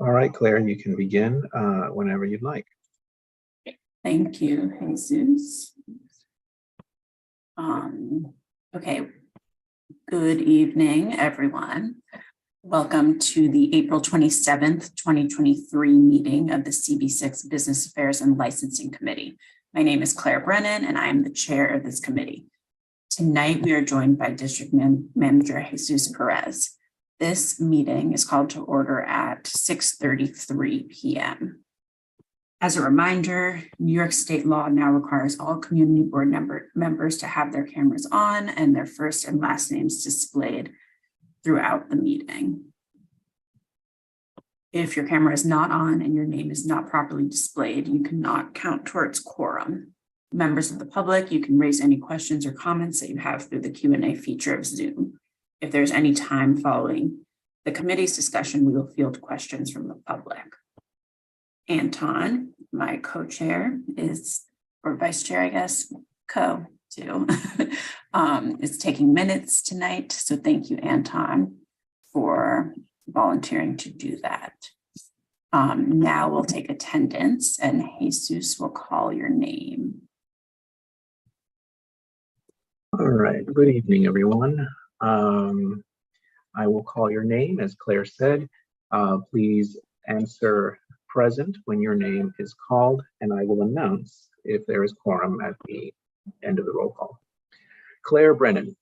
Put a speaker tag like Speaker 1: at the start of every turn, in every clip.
Speaker 1: All right, Claire, you can begin whenever you'd like.
Speaker 2: Thank you, Jesus. Okay, good evening, everyone. Welcome to the April 27th, 2023 meeting of the CB6 Business Affairs and Licensing Committee. My name is Claire Brennan, and I am the chair of this committee. Tonight, we are joined by District Manager Jesus Perez. This meeting is called to order at 6:33 p.m. As a reminder, New York State law now requires all community board members to have their cameras on and their first and last names displayed throughout the meeting. If your camera is not on and your name is not properly displayed, you cannot count towards quorum. Members of the public, you can raise any questions or comments that you have through the Q&A feature of Zoom. If there's any time following the committee's discussion, we will field questions from the public. Anton, my co-chair or vice chair, I guess, too, is taking minutes tonight. So thank you, Anton, for volunteering to do that. Now we'll take attendance and Jesus will call your name.
Speaker 1: All right, good evening, everyone. I will call your name, as Claire said. Please answer present when your name is called, and I will announce if there is quorum at the end of the roll call. Claire Brennan.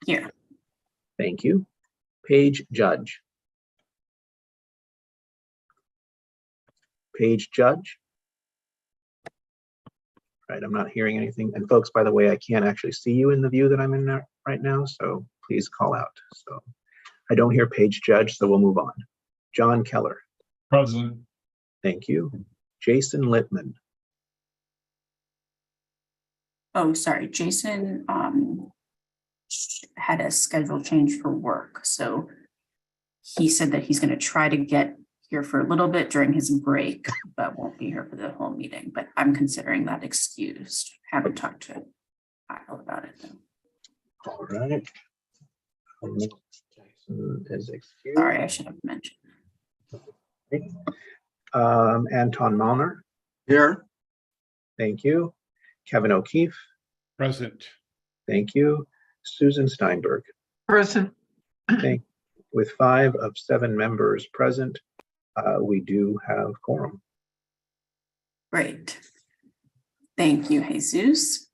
Speaker 2: Here.
Speaker 1: Thank you. Paige Judge. Paige Judge. Right, I'm not hearing anything. And folks, by the way, I can't actually see you in the view that I'm in right now, so please call out. So I don't hear Paige Judge, so we'll move on. John Keller.
Speaker 3: Present.
Speaker 1: Thank you. Jason Littman.
Speaker 2: Oh, sorry. Jason had a schedule change for work. So he said that he's going to try to get here for a little bit during his break, but won't be here for the whole meeting. But I'm considering that excused. Haven't talked to Kyle about it though.
Speaker 1: All right. Jason is excused.
Speaker 2: Sorry, I should have mentioned.
Speaker 1: Okay. Anton Malner.
Speaker 3: Here.
Speaker 1: Thank you. Kevin O'Keefe.
Speaker 3: Present.
Speaker 1: Thank you. Susan Steinberg.
Speaker 4: Present.
Speaker 1: With 5 of 7 members present, we do have quorum.
Speaker 2: Great. Thank you, Jesus.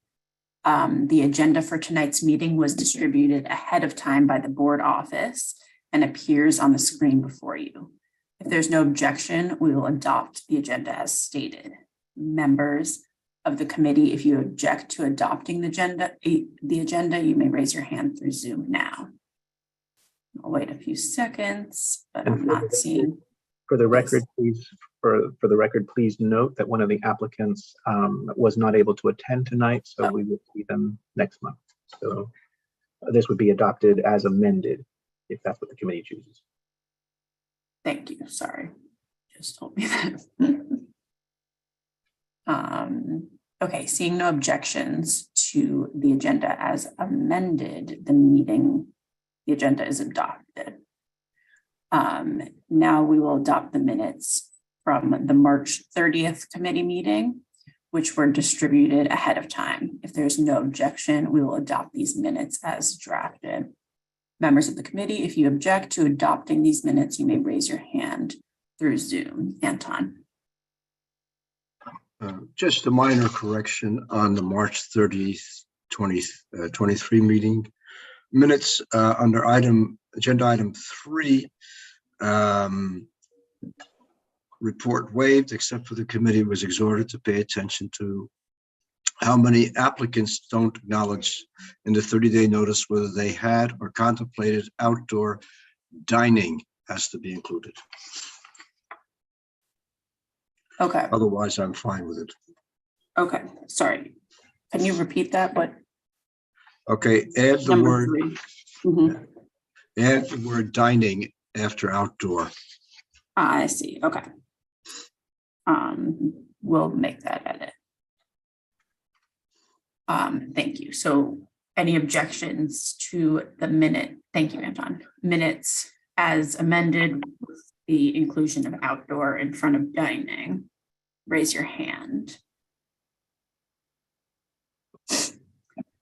Speaker 2: The agenda for tonight's meeting was distributed ahead of time by the board office and appears on the screen before you. If there's no objection, we will adopt the agenda as stated. Members of the committee, if you object to adopting the agenda, you may raise your hand through Zoom now. I'll wait a few seconds, but I'm not seeing.
Speaker 1: For the record, please, for the record, please note that one of the applicants was not able to attend tonight, so we will see them next month. So this would be adopted as amended, if that's what the committee chooses.
Speaker 2: Thank you. Sorry, just told me that. Okay, seeing no objections to the agenda as amended, the agenda is adopted. Now we will adopt the minutes from the March 30th committee meeting, which were distributed ahead of time. If there's no objection, we will adopt these minutes as drafted. Members of the committee, if you object to adopting these minutes, you may raise your hand through Zoom. Anton.
Speaker 5: Just a minor correction on the March 30th, 2023 meeting minutes under agenda item 3. Report waived, except for the committee was exhorted to pay attention to how many applicants don't acknowledge in the 30-day notice whether they had or contemplated outdoor dining has to be included.
Speaker 2: Okay.
Speaker 5: Otherwise, I'm fine with it.
Speaker 2: Okay. Sorry. Can you repeat that? What?
Speaker 5: Okay. Add the
Speaker 2: Number
Speaker 5: word.
Speaker 2: 3. Mm-hmm.
Speaker 5: Add the word dining after outdoor.
Speaker 2: I see. Okay. We'll make that edit. Thank you. So any objections to the minute? Thank you, Anton. Minutes as amended, the inclusion of outdoor in front of dining, raise your hand.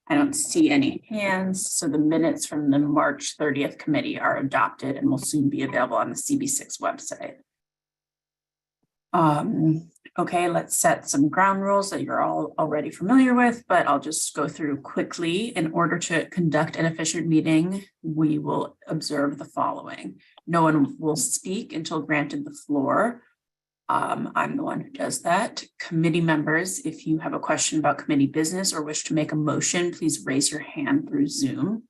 Speaker 2: I don't see any hands, so the minutes from the March 30th committee are adopted and will soon be available on the CB6 website. Okay, let's set some ground rules that you're all already familiar with, but I'll just go through quickly. In order to conduct an efficient meeting, we will observe the following. No one will speak until granted the floor. I'm the one who does that. Committee members, if you have a question about committee business or wish to make a motion, please raise your hand through Zoom.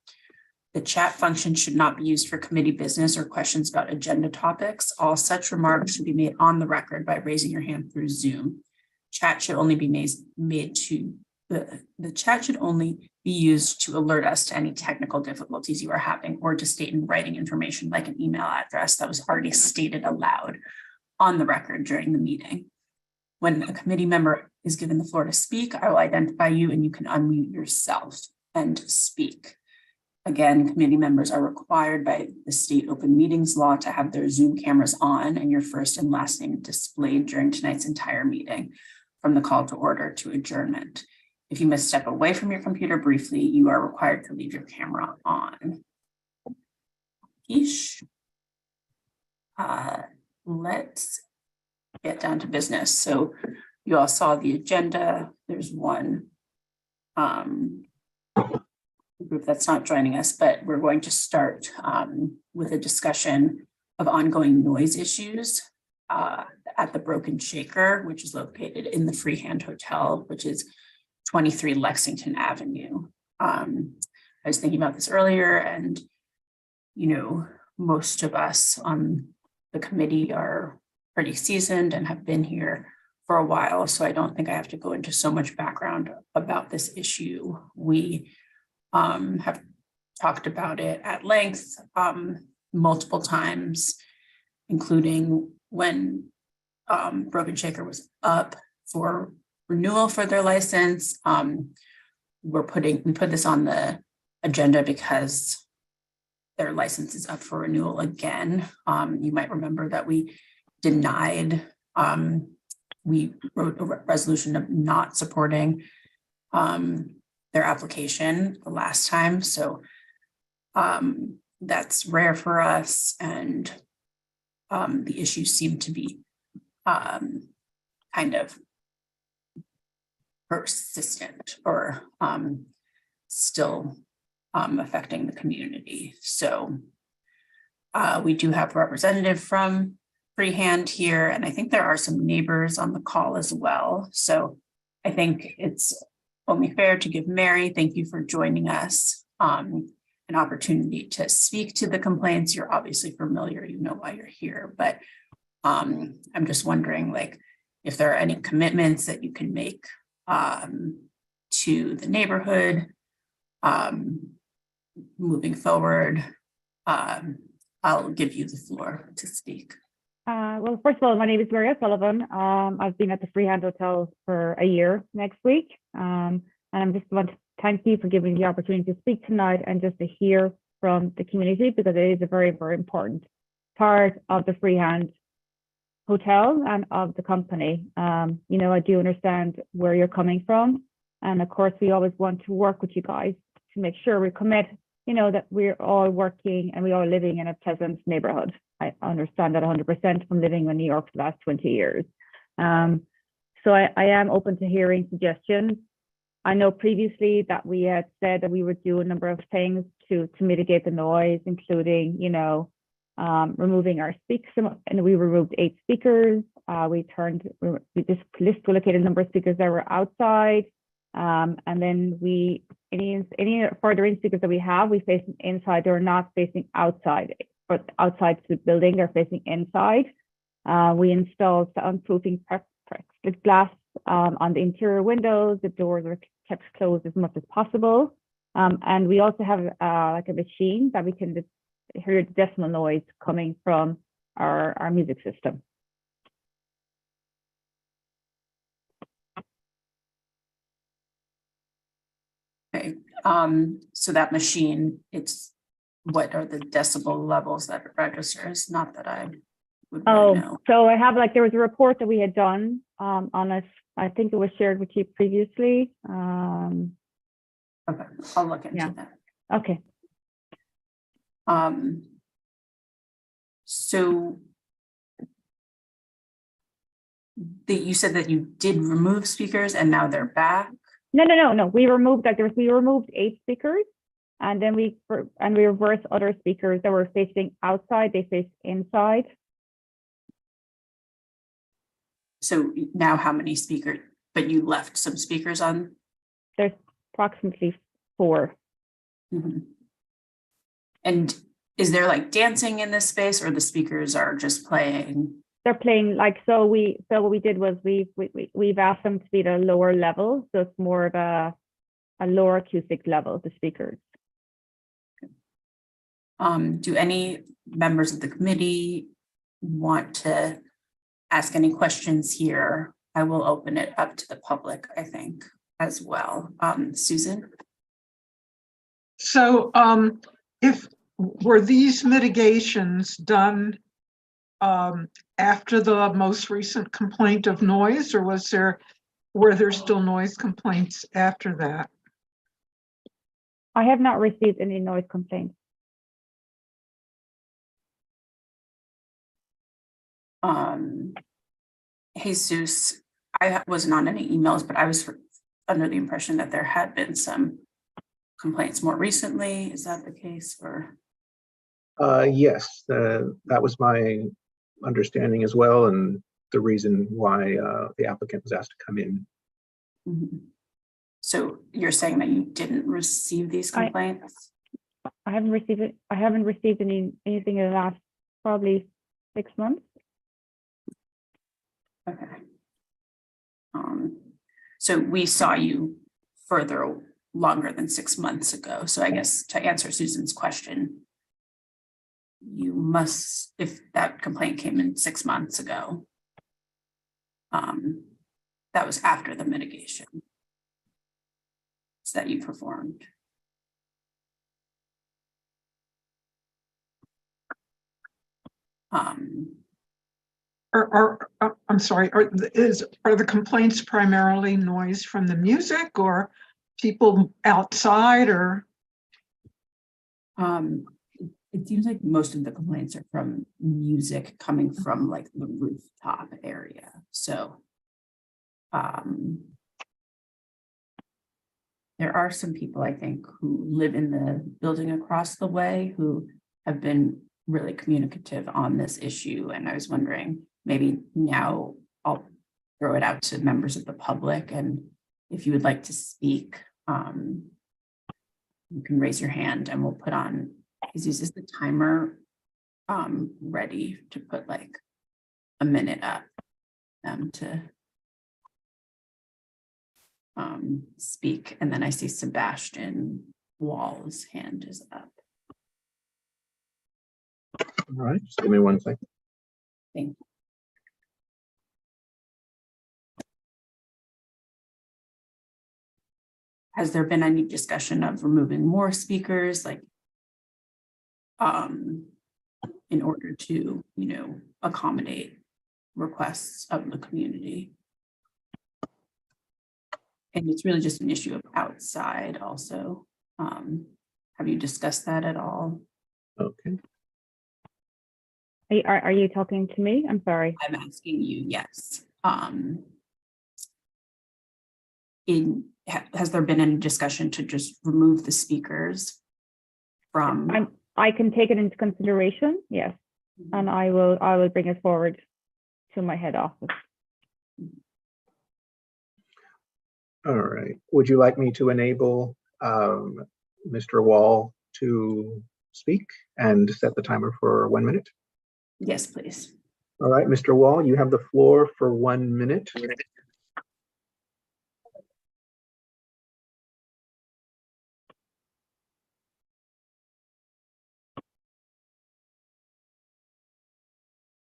Speaker 2: The chat function should not be used for committee business or questions about agenda topics. All such remarks should be made on the record by raising your hand through Zoom. Chat should only be made to the chat should only be used to alert us to any technical difficulties you are having or to state in writing information like an email address that was already stated aloud on the record during the meeting. When a committee member is given the floor to speak, I will identify you and you can unmute yourself and speak. Again, committee members are required by the state open meetings law to have their Zoom cameras on and your first and last name displayed during tonight's entire meeting, from the call to order to adjournment. If you must step away from your computer briefly, you are required to leave your camera on. Ish. Let's get down to business. So you all saw the agenda. There's one group that's not joining us, but we're going to start with a discussion of ongoing noise issues at the Broken Shaker, which is located in the Freehand Hotel, which is 23 Lexington Avenue. I was thinking about this earlier, and most of us on the committee are pretty seasoned and have been here for a while, so I don't think I have to go into so much background about this issue. We have talked about it at length multiple times, including when Broken Shaker was up for renewal for their license. We put this on the agenda because their license is up for renewal again. You might remember that we denied, we wrote a resolution of not supporting their application the last time. So that's rare for us, and the issues seem to be kind of persistent or still affecting the community. So we do have a representative from Freehand here, and I think there are some neighbors on the call as well. So I think it's only fair to give Mary, thank you for joining us, an opportunity to speak to the complaints. You're obviously familiar, you know why you're here, but I'm just wondering, if there are any commitments that you can make to the neighborhood moving forward. I'll give you the floor to speak.
Speaker 4: Well, first of all, my name is Mary Sullivan. I've been at the Freehand Hotel for a year next week. And I just want to thank you for giving me the opportunity to speak tonight and just to hear from the community, because it is a very, very important part of the Freehand Hotel and of the company. I do understand where you're coming from. And of course, we always want to work with you guys to make sure we commit, that we're all working and we are living in a pleasant neighborhood. I understand that 100% from living in New York for the last 20 years. So I am open to hearing suggestions. I know previously that we had said that we would do a number of things to mitigate the noise, including, removing our speakers, and we removed 8 speakers. We just located a number of speakers that were outside. And then any further in speakers that we have, we face inside. They're not facing outside, but outside to the building, they're facing inside. We installed soundproofing glass on the interior windows. The doors are kept closed as much as possible. And we also have a machine that we can hear the decimal noise coming from our music system.
Speaker 2: Okay, so that machine, what are the decibel levels that it registers? Not that I would want
Speaker 4: Oh,
Speaker 2: to know.
Speaker 4: so I have there was a report that we had done on it. I think it was shared with you previously.
Speaker 2: Okay, I'll look into
Speaker 4: Yeah.
Speaker 2: that.
Speaker 4: Okay.
Speaker 2: So you said that you did remove speakers and now they're back.
Speaker 4: No. We removed we removed 8 speakers, and then we reversed other speakers that were facing outside. They faced inside.
Speaker 2: So now how many speakers, but you left some speakers on?
Speaker 4: There's approximately 4.
Speaker 2: Mhm. And is there dancing in this space, or the speakers are just playing?
Speaker 4: They're playing so what we did was we've asked them to be at a lower level, so it's more of a lower acoustic level of the speakers.
Speaker 2: Do any members of the committee want to ask any questions here? I will open it up to the public, I think, as well. Susan?
Speaker 6: So were these mitigations done after the most recent complaint of noise, or were there still noise complaints after that?
Speaker 4: I have not received any noise complaints.
Speaker 2: Jesus, I wasn't on any emails, but I was under the impression that there had been some complaints more recently. Is that the case, or?
Speaker 1: Yes, that was my understanding as well, and the reason why the applicant was asked to come in.
Speaker 2: Mhm. So you're saying that you didn't receive these complaints?
Speaker 4: I haven't received it. I haven't received anything in the last probably 6 months.
Speaker 2: Okay. So we saw you further longer than 6 months ago. So I guess to answer Susan's question, you must, if that complaint came in 6 months ago, that was after the mitigation that you performed.
Speaker 6: I'm sorry, are the complaints primarily noise from the music or people outside, or?
Speaker 2: It seems like most of the complaints are from music coming from the rooftop area. So there are some people, I think, who live in the building across the way who have been really communicative on this issue. And I was wondering, maybe now I'll throw it out to members of the public. And if you would like to speak, you can raise your hand and we'll put on, is the timer ready to put a minute up to speak. And then I see Sebastian Wall's hand is up.
Speaker 1: All right, just give me 1 second.
Speaker 2: Thank you. Has there been any discussion of removing more speakers, in order to, accommodate requests of the community? And it's really just an issue of outside also. Have you discussed that at all?
Speaker 1: Okay.
Speaker 4: Are you talking to me? I'm sorry.
Speaker 2: I'm asking you, yes. Has there been any discussion to just remove the speakers from?
Speaker 4: I can take it into consideration, yes, and I will bring it forward to my head office.
Speaker 1: All right. Would you like me to enable Mr. Wall to speak and set the timer for 1 minute?
Speaker 2: Yes, please.
Speaker 1: All right, Mr. Wall, you have the floor for 1 minute.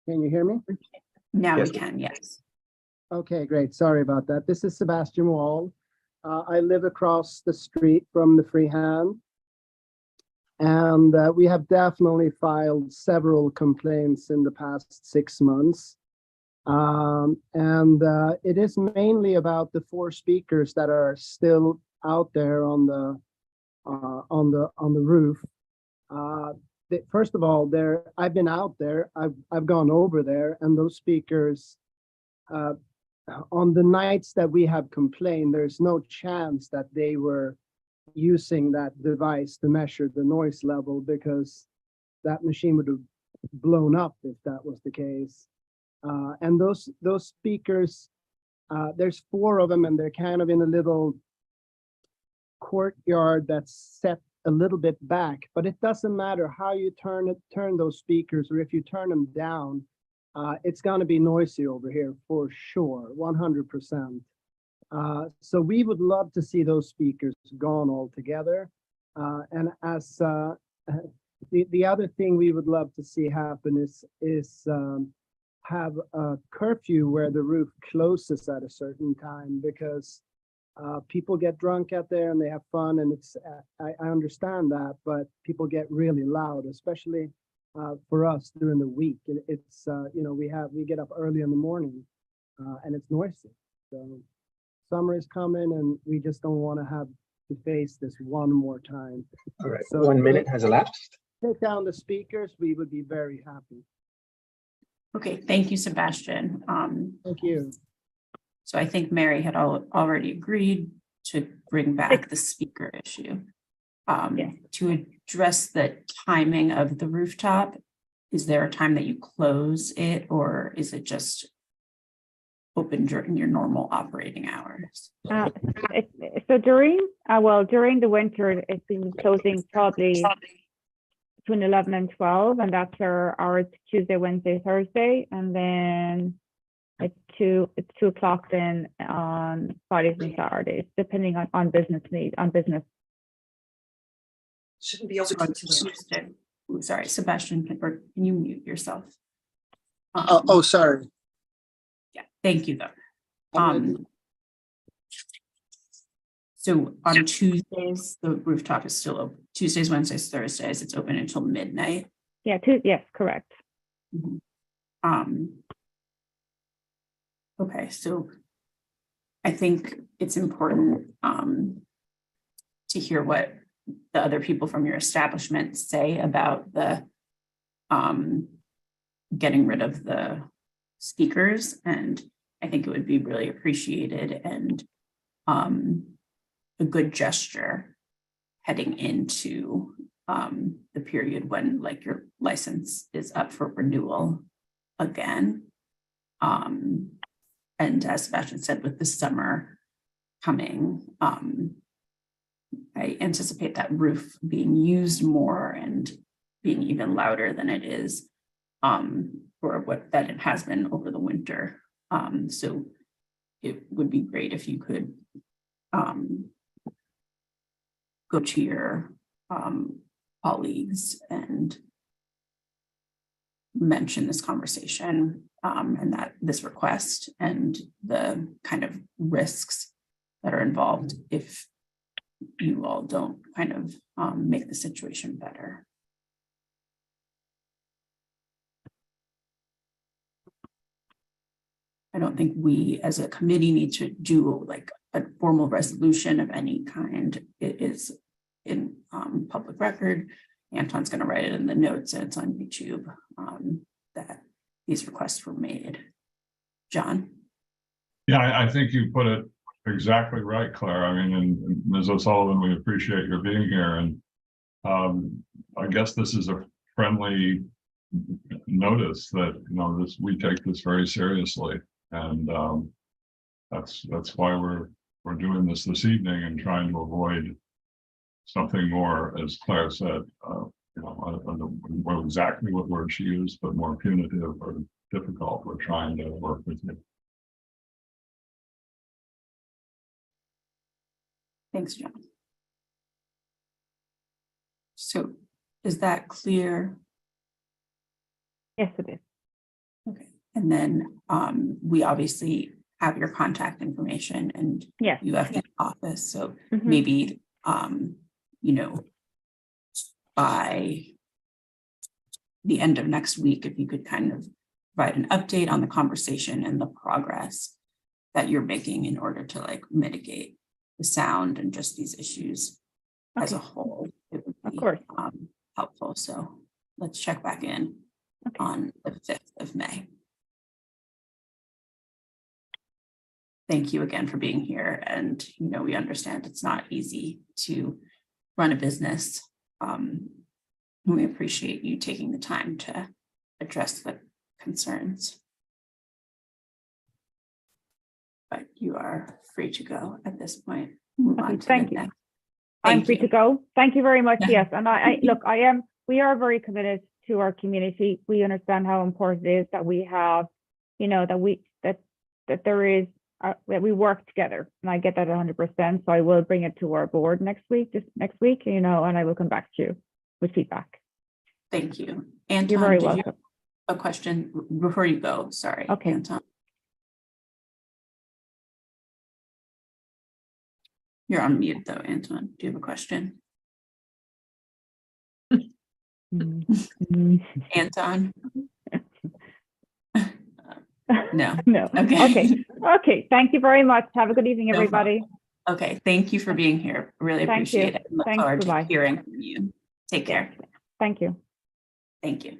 Speaker 7: Can you hear me?
Speaker 2: Now
Speaker 1: Yes.
Speaker 2: we can, yes.
Speaker 7: Okay, great. Sorry about that. This is Sebastian Wall. I live across the street from the Freehand. And we have definitely filed several complaints in the past 6 months. It is mainly about the 4 speakers that are still out there on the roof. First of all, I've been out there. I've gone over there, and those speakers, on the nights that we have complained, there's no chance that they were using that device to measure the noise level, because that machine would have blown up if that was the case. And those speakers, there's 4 of them, and they're kind of in a little courtyard that's set a little bit back, but it doesn't matter how you turn those speakers, or if you turn them down, it's going to be noisy over here for sure, 100%. So we would love to see those speakers gone altogether. And as the other thing we would love to see happen is have a curfew where the roof closes at a certain time, because people get drunk out there and they have fun, and it's I understand that, but people get really loud, especially for us during the week. It's we get up early in the morning, and it's noisy. So summer is coming, and we just don't want to have to face this one more time.
Speaker 1: All right,
Speaker 7: So
Speaker 1: 1 minute has elapsed.
Speaker 7: take down the speakers, we would be very happy.
Speaker 2: Okay, thank you, Sebastian.
Speaker 7: Thank you.
Speaker 2: So I think Mary had already agreed to bring back the speaker issue.
Speaker 4: Yeah.
Speaker 2: To address the timing of the rooftop, is there a time that you close it, or is it just open during your normal operating hours?
Speaker 4: So during the winter, it's been closing probably between 11 and 12, and that's our hours Tuesday, Wednesday, Thursday, and then it's 2 o'clock then on Fridays and Saturdays, depending on business need, on business.
Speaker 8: Shouldn't be able to
Speaker 2: On
Speaker 8: continue.
Speaker 2: Tuesday. Ooh, sorry, Sebastian, can you mute yourself?
Speaker 7: Sorry.
Speaker 2: Yeah, thank you though. So on Tuesdays, the rooftop is still open. Tuesdays, Wednesdays, Thursdays, it's open until midnight.
Speaker 4: Yeah, yes, correct.
Speaker 2: Mhm. Okay, so I think it's important to hear what the other people from your establishment say about the getting rid of the speakers, and I think it would be really appreciated and a good gesture heading into the period when like your license is up for renewal again. And as Sebastian said, with the summer coming, I anticipate that roof being used more and being even louder than it is, or what that it has been over the winter. So it would be great if you could go to your colleagues and mention this conversation and that this request and the kind of risks that are involved if you all don't kind of make the situation better. I don't think we as a committee need to do like a formal resolution of any kind. It is in public record. Anton's going to write it in the notes, and it's on YouTube that these requests were made. John?
Speaker 3: Yeah, I think you put it exactly right, Claire. I mean, and Ms. O'Sullivan, we appreciate your being here. And I guess this is a friendly notice that, you know, we take this very seriously. And that's why we're doing this evening and trying to avoid something more, as Claire said, you know, I don't know exactly what word she used, but more punitive or difficult. We're trying to work with you.
Speaker 2: Thanks, John. So is that clear?
Speaker 4: Yes, it is.
Speaker 2: Okay. And then we obviously have your contact information and
Speaker 4: Yes.
Speaker 2: you have the office. So
Speaker 4: Mhm.
Speaker 2: maybe, you know, by the end of next week, if you could kind of provide an update on the conversation and the progress that you're making in order to like mitigate the sound and just these issues as a
Speaker 4: Okay.
Speaker 2: whole. It would
Speaker 4: Of
Speaker 2: be,
Speaker 4: course.
Speaker 2: helpful. So let's check back in
Speaker 4: Okay.
Speaker 2: on the 5th of May. Thank you again for being here. And, you know, we understand it's not easy to run a business. We appreciate you taking the time to address the concerns. But you are free to go at this point. Move
Speaker 4: Okay,
Speaker 2: on to
Speaker 4: thank
Speaker 2: the
Speaker 4: you.
Speaker 2: next.
Speaker 4: I'm
Speaker 2: Thank
Speaker 4: free
Speaker 2: you.
Speaker 4: to go. Thank you very much.
Speaker 2: Yeah.
Speaker 4: Yes, and look, we are very committed to our community. We understand how important it is that we have, you know, that there is, that we work together, and I get that 100%. So I will bring it to our board next week, you know, and I will come back to you with feedback.
Speaker 2: Thank you.
Speaker 4: You're
Speaker 2: Anton,
Speaker 4: very
Speaker 2: did you
Speaker 4: welcome.
Speaker 2: have a question before you go? Sorry,
Speaker 4: Okay.
Speaker 2: Anton. You're on mute though, Anton. Do you have a question? Anton? No.
Speaker 4: No.
Speaker 2: Okay.
Speaker 4: Okay. Thank you very much. Have a good evening,
Speaker 2: No problem.
Speaker 4: everybody.
Speaker 2: Okay, thank you for being here. Really
Speaker 4: Thank you.
Speaker 2: appreciate it. Look
Speaker 4: Thanks,
Speaker 2: forward to
Speaker 4: bye-bye.
Speaker 2: hearing from you. Take care.
Speaker 4: Thank you.
Speaker 2: Thank you.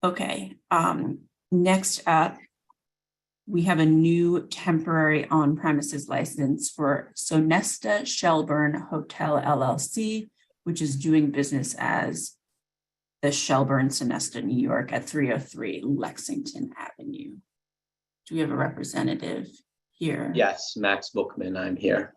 Speaker 2: Okay, next up, we have a new temporary on-premises license for Sonesta Shelburne Hotel LLC, which is doing business as the Shelburne Sonesta, New York at 303 Lexington Avenue. Do we have a representative here?
Speaker 8: Yes, Max Bookman, I'm here.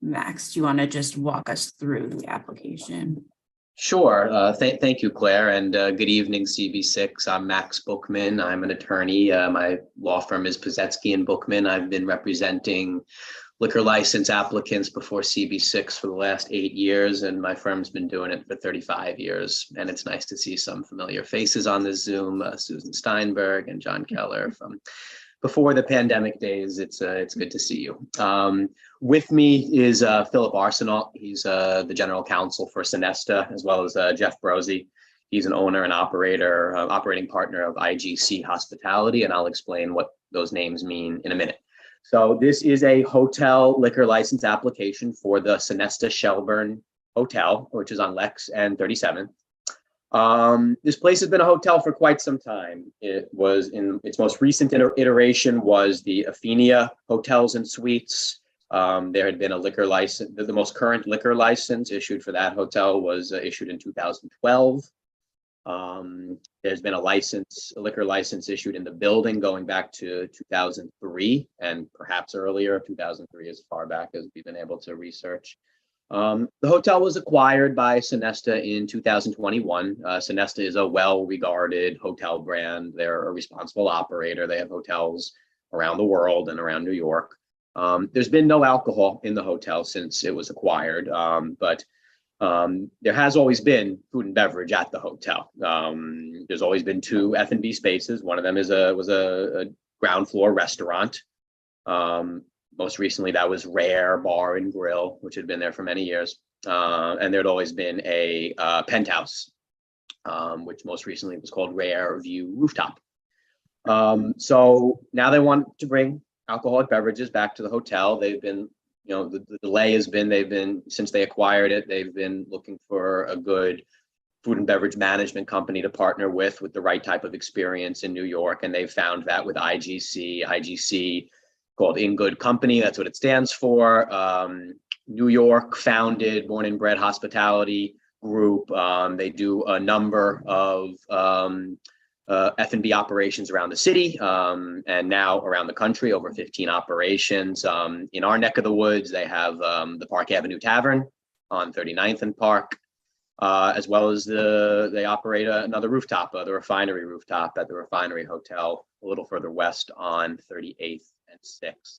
Speaker 2: Max, do you want to just walk us through the application?
Speaker 8: Sure. Thank you, Claire, and good evening, CB6. I'm Max Bookman. I'm an attorney. My law firm is Pozetsky and Bookman. I've been representing liquor license applicants before CB6 for the last 8 years, and my firm's been doing it for 35 years. And it's nice to see some familiar faces on this Zoom, Susan Steinberg and John Keller from before the pandemic days. It's good to see you. With me is Philip Arsenault. He's the general counsel for Sonesta, as well as Jeff Brosey. He's an owner and operator, operating partner of IGC Hospitality, and I'll explain what those names mean in a minute. So this is a hotel liquor license application for the Sonesta Shelburne Hotel, which is on Lex and 37th. This place has been a hotel for quite some time. It was in its most recent iteration was the Athenia Hotels and Suites. There had been a liquor license. The most current liquor license issued for that hotel was issued in 2012. There's been a liquor license issued in the building going back to 2003 and perhaps earlier. 2003 as far back as we've been able to research. The hotel was acquired by Sonesta in 2021. Sonesta is a well-regarded hotel brand. They're a responsible operator. They have hotels around the world and around New York. There's been no alcohol in the hotel since it was acquired, but there has always been food and beverage at the hotel. There's always been 2 F&B spaces. One of them was a ground floor restaurant. Most recently, that was Rare Bar and Grill, which had been there for many years. And there'd always been a penthouse, which most recently was called Rare View Rooftop. So now they want to bring alcoholic beverages back to the hotel. They've been, you know, the delay has been, since they acquired it, they've been looking for a good food and beverage management company to partner with the right type of experience in New York. And they've found that with IGC called In Good Company. That's what it stands for. New York founded, born and bred hospitality group. They do a number of F&B operations around the city and now around the country, over 15 operations. In our neck of the woods, they have the Park Avenue Tavern on 39th and Park, as well as they operate another rooftop, the Refinery rooftop at the Refinery Hotel, a little further west on 38th and 6th.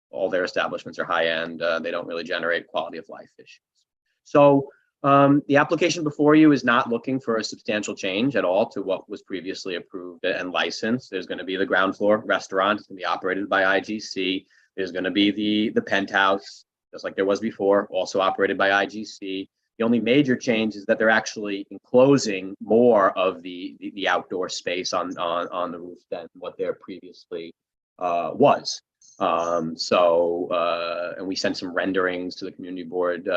Speaker 8: All their establishments are high-end. They don't really generate quality of life issues. So the application before you is not looking for a substantial change at all to what was previously approved and licensed. There's going to be the ground floor restaurant. It's going to be operated by IGC. There's going to be the penthouse, just like there was before, also operated by IGC. The only major change is that they're actually enclosing more of the outdoor space on the roof than what there previously was. And we sent some renderings to the community board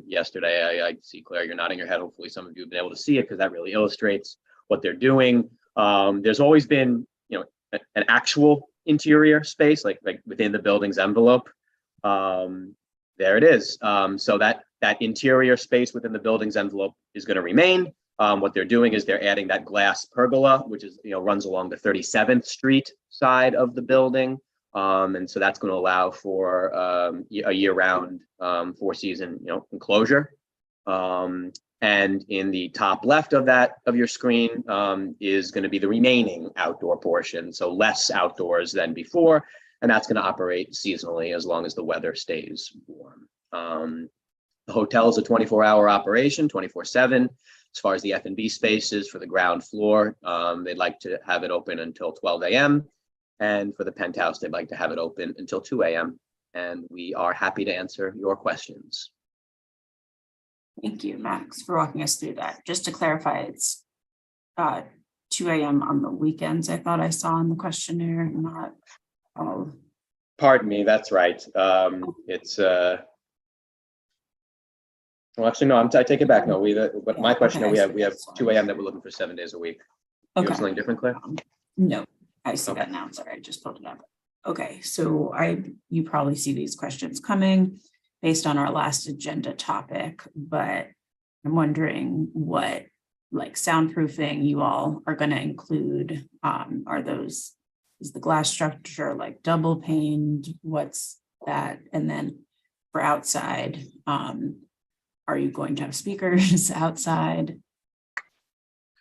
Speaker 8: yesterday. I see, Claire, you're nodding your head. Hopefully some of you have been able to see it because that really illustrates what they're doing. There's always been, an actual interior space, like within the building's envelope. There it is. So that interior space within the building's envelope is going to remain. What they're doing is they're adding that glass pergola, which is, runs along the 37th Street side of the building. And so that's going to allow for a year-round, four-season, enclosure. And in the top left of your screen is going to be the remaining outdoor portion, so less outdoors than before, and that's going to operate seasonally as long as the weather stays warm. The hotel is a 24-hour operation, 24/7. As far as the F&B spaces for the ground floor, they'd like to have it open until 12 a.m. And for the penthouse, they'd like to have it open until 2 a.m. And we are happy to answer your questions.
Speaker 2: Thank you, Max, for walking us through that. Just to clarify, it's 2 a.m. on the weekends. I thought I saw in the questionnaire, not all.
Speaker 8: Pardon me, that's right. It's well, actually, no, I take it back. No, but my question,
Speaker 2: okay,
Speaker 8: we have 2 a.m. that we're looking for 7 days a week. You have
Speaker 2: Okay.
Speaker 8: something different, Claire?
Speaker 2: No, I see
Speaker 8: Okay.
Speaker 2: that now. Sorry, I just pulled it up. Okay, so you probably see these questions coming based on our last agenda topic, but I'm wondering what soundproofing you all are going to include. Is the glass structure like double paned? What's that? And then for outside, are you going to have speakers outside?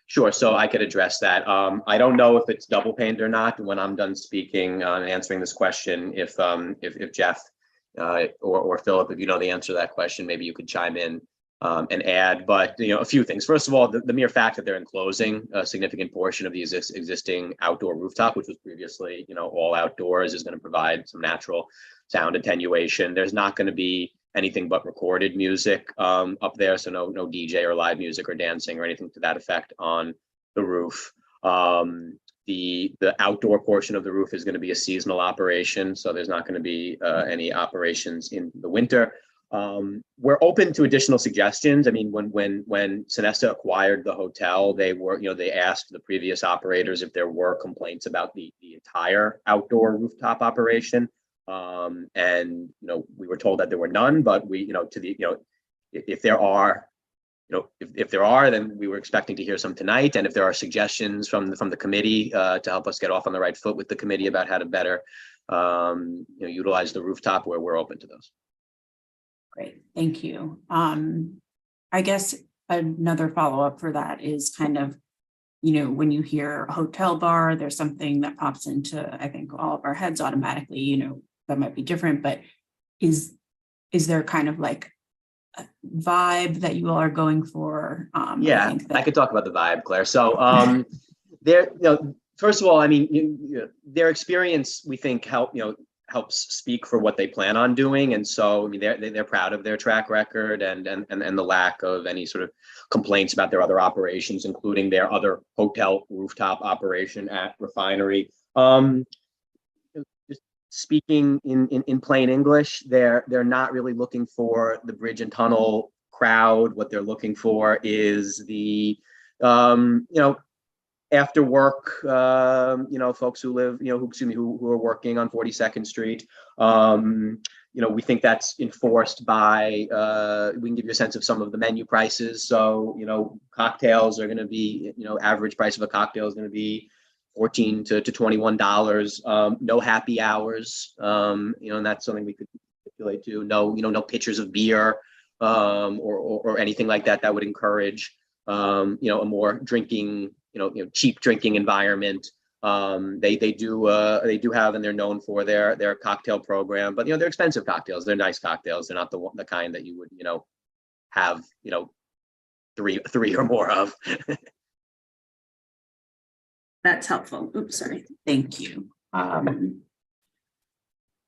Speaker 8: Sure, so I could address that. I don't know if it's double paned or not. When I'm done speaking and answering this question, if Jeff or Philip, if you know the answer to that question, maybe you could chime in and add. But a few things. First of all, the mere fact that they're enclosing a significant portion of the existing outdoor rooftop, which was previously all outdoors, is going to provide some natural sound attenuation. There's not going to be anything but recorded music up there, so no DJ or live music or dancing or anything to that effect on the roof. The outdoor portion of the roof is going to be a seasonal operation, so there's not going to be any operations in the winter. We're open to additional suggestions. I mean, when Sonesta acquired the hotel, they asked the previous operators if there were complaints about the entire outdoor rooftop operation. And we were told that there were none, but if there are, then we were expecting to hear some tonight. And if there are suggestions from the committee to help us get off on the right foot with the committee about how to better utilize the rooftop, we're open to those.
Speaker 2: Great, thank you. I guess another follow-up for that is kind of, when you hear hotel bar, there's something that pops into, I think, all of our heads automatically, that might be different, but is there kind of like a vibe that you all are going for?
Speaker 8: Yeah, I could talk about the vibe, Claire. So first of all, I mean, their experience, we think, helps speak for what they plan on doing. And so, I mean, they're proud of their track record and the lack of any sort of complaints about their other operations, including their other hotel rooftop operation at Refinery. Just speaking in plain English, they're not really looking for the bridge and tunnel crowd. What they're looking for is the after work, folks who live, who are working on 42nd Street. We think that's enforced by, we can give you a sense of some of the menu prices. So, cocktails are going to be, average price of a cocktail is going to be $14 to $21. No happy hours, and that's something we could stipulate to. No pitchers of beer or anything like that would encourage, a more drinking, cheap drinking environment. They do have, and they're known for their cocktail program, but they're expensive cocktails. They're nice cocktails. They're not the kind that you would have three or more of.
Speaker 2: That's helpful. Oops, sorry. Thank you.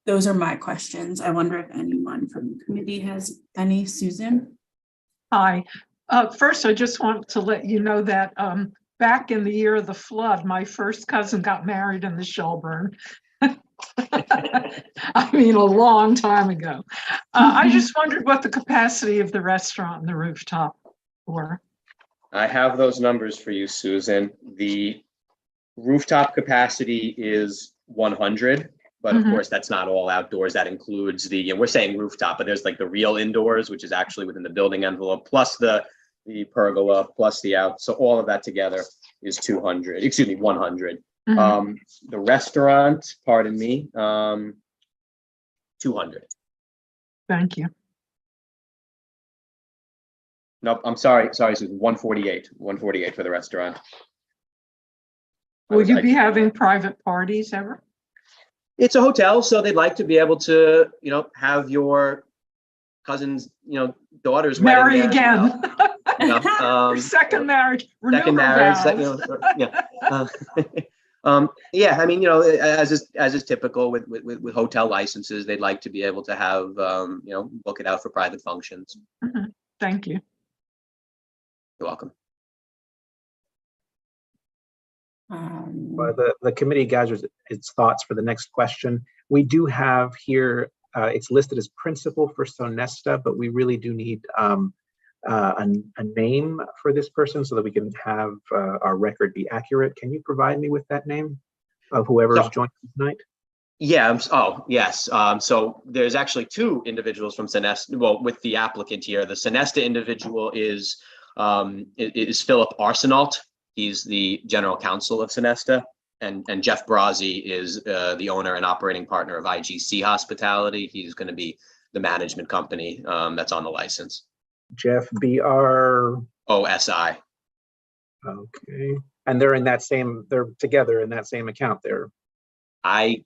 Speaker 2: Those are my questions. I wonder if anyone from the committee has any. Susan?
Speaker 6: Hi. First, I just want to let you know that back in the year of the flood, my first cousin got married in the Shelburne. I mean, a long time ago. I just wondered what the capacity of the restaurant and the rooftop were.
Speaker 8: I have those numbers for you, Susan. The rooftop capacity is 100, but of
Speaker 6: Mhm.
Speaker 8: course, that's not all outdoors. That includes we're saying rooftop, but there's like the real indoors, which is actually within the building envelope, plus the pergola, plus the out. So all of that together is 200, excuse me, 100.
Speaker 6: Mhm.
Speaker 8: The restaurant, pardon me, 200.
Speaker 6: Thank you.
Speaker 8: Nope, I'm sorry, Susan, 148 for the restaurant.
Speaker 6: Will you be having private parties ever?
Speaker 8: It's a hotel, so they'd like to be able to, have your cousin's, daughter's
Speaker 6: Marry
Speaker 8: wedding there,
Speaker 6: again. Your second marriage. Renew
Speaker 8: second
Speaker 6: her
Speaker 8: marriage,
Speaker 6: vows.
Speaker 8: yeah, I mean, as is typical with hotel licenses, they'd like to be able to have, book it out for private functions.
Speaker 6: Mhm. Thank you.
Speaker 8: You're welcome.
Speaker 1: The committee gathers its thoughts for the next question. We do have here, it's listed as principal for Sonesta, but we really do need a name for this person so that we can have our record be accurate. Can you provide me with that name of whoever is joining tonight?
Speaker 8: Yeah. Oh, yes. So there's actually two individuals from Sonesta. Well, with the applicant here, the Sonesta individual is Philip Arsenault. He's the general counsel of Sonesta, and Jeff Brazzi is the owner and operating partner of IGC Hospitality. He's going to be the management company that's on the license.
Speaker 1: Jeff BR
Speaker 8: OSI.
Speaker 1: Okay, and they're together in that same account there.
Speaker 8: I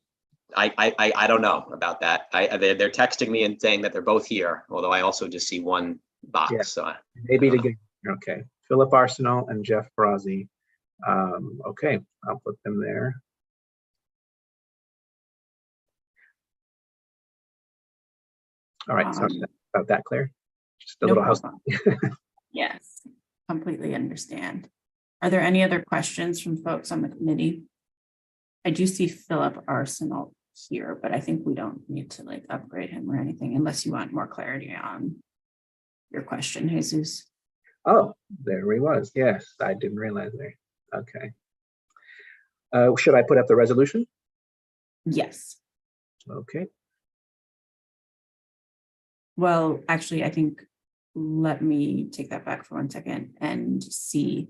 Speaker 8: don't know about that. They're texting me and saying that they're both here, although I also just see one box.
Speaker 1: Yeah,
Speaker 8: so
Speaker 1: maybe together. Okay, Philip Arsenault and Jeff Brazzi. Okay, I'll put them there. All right, sorry about that, Claire. Just a
Speaker 2: No
Speaker 1: little house.
Speaker 2: problem. Yes, completely understand. Are there any other questions from folks on the committee? I do see Philip Arsenault here, but I think we don't need to upgrade him or anything unless you want more clarity on your question, Jesus.
Speaker 1: Oh, there he was. Yes, I didn't realize there. Okay. Should I put up the resolution?
Speaker 2: Yes.
Speaker 1: Okay.
Speaker 2: Well, actually, I think let me take that back for 1 second and see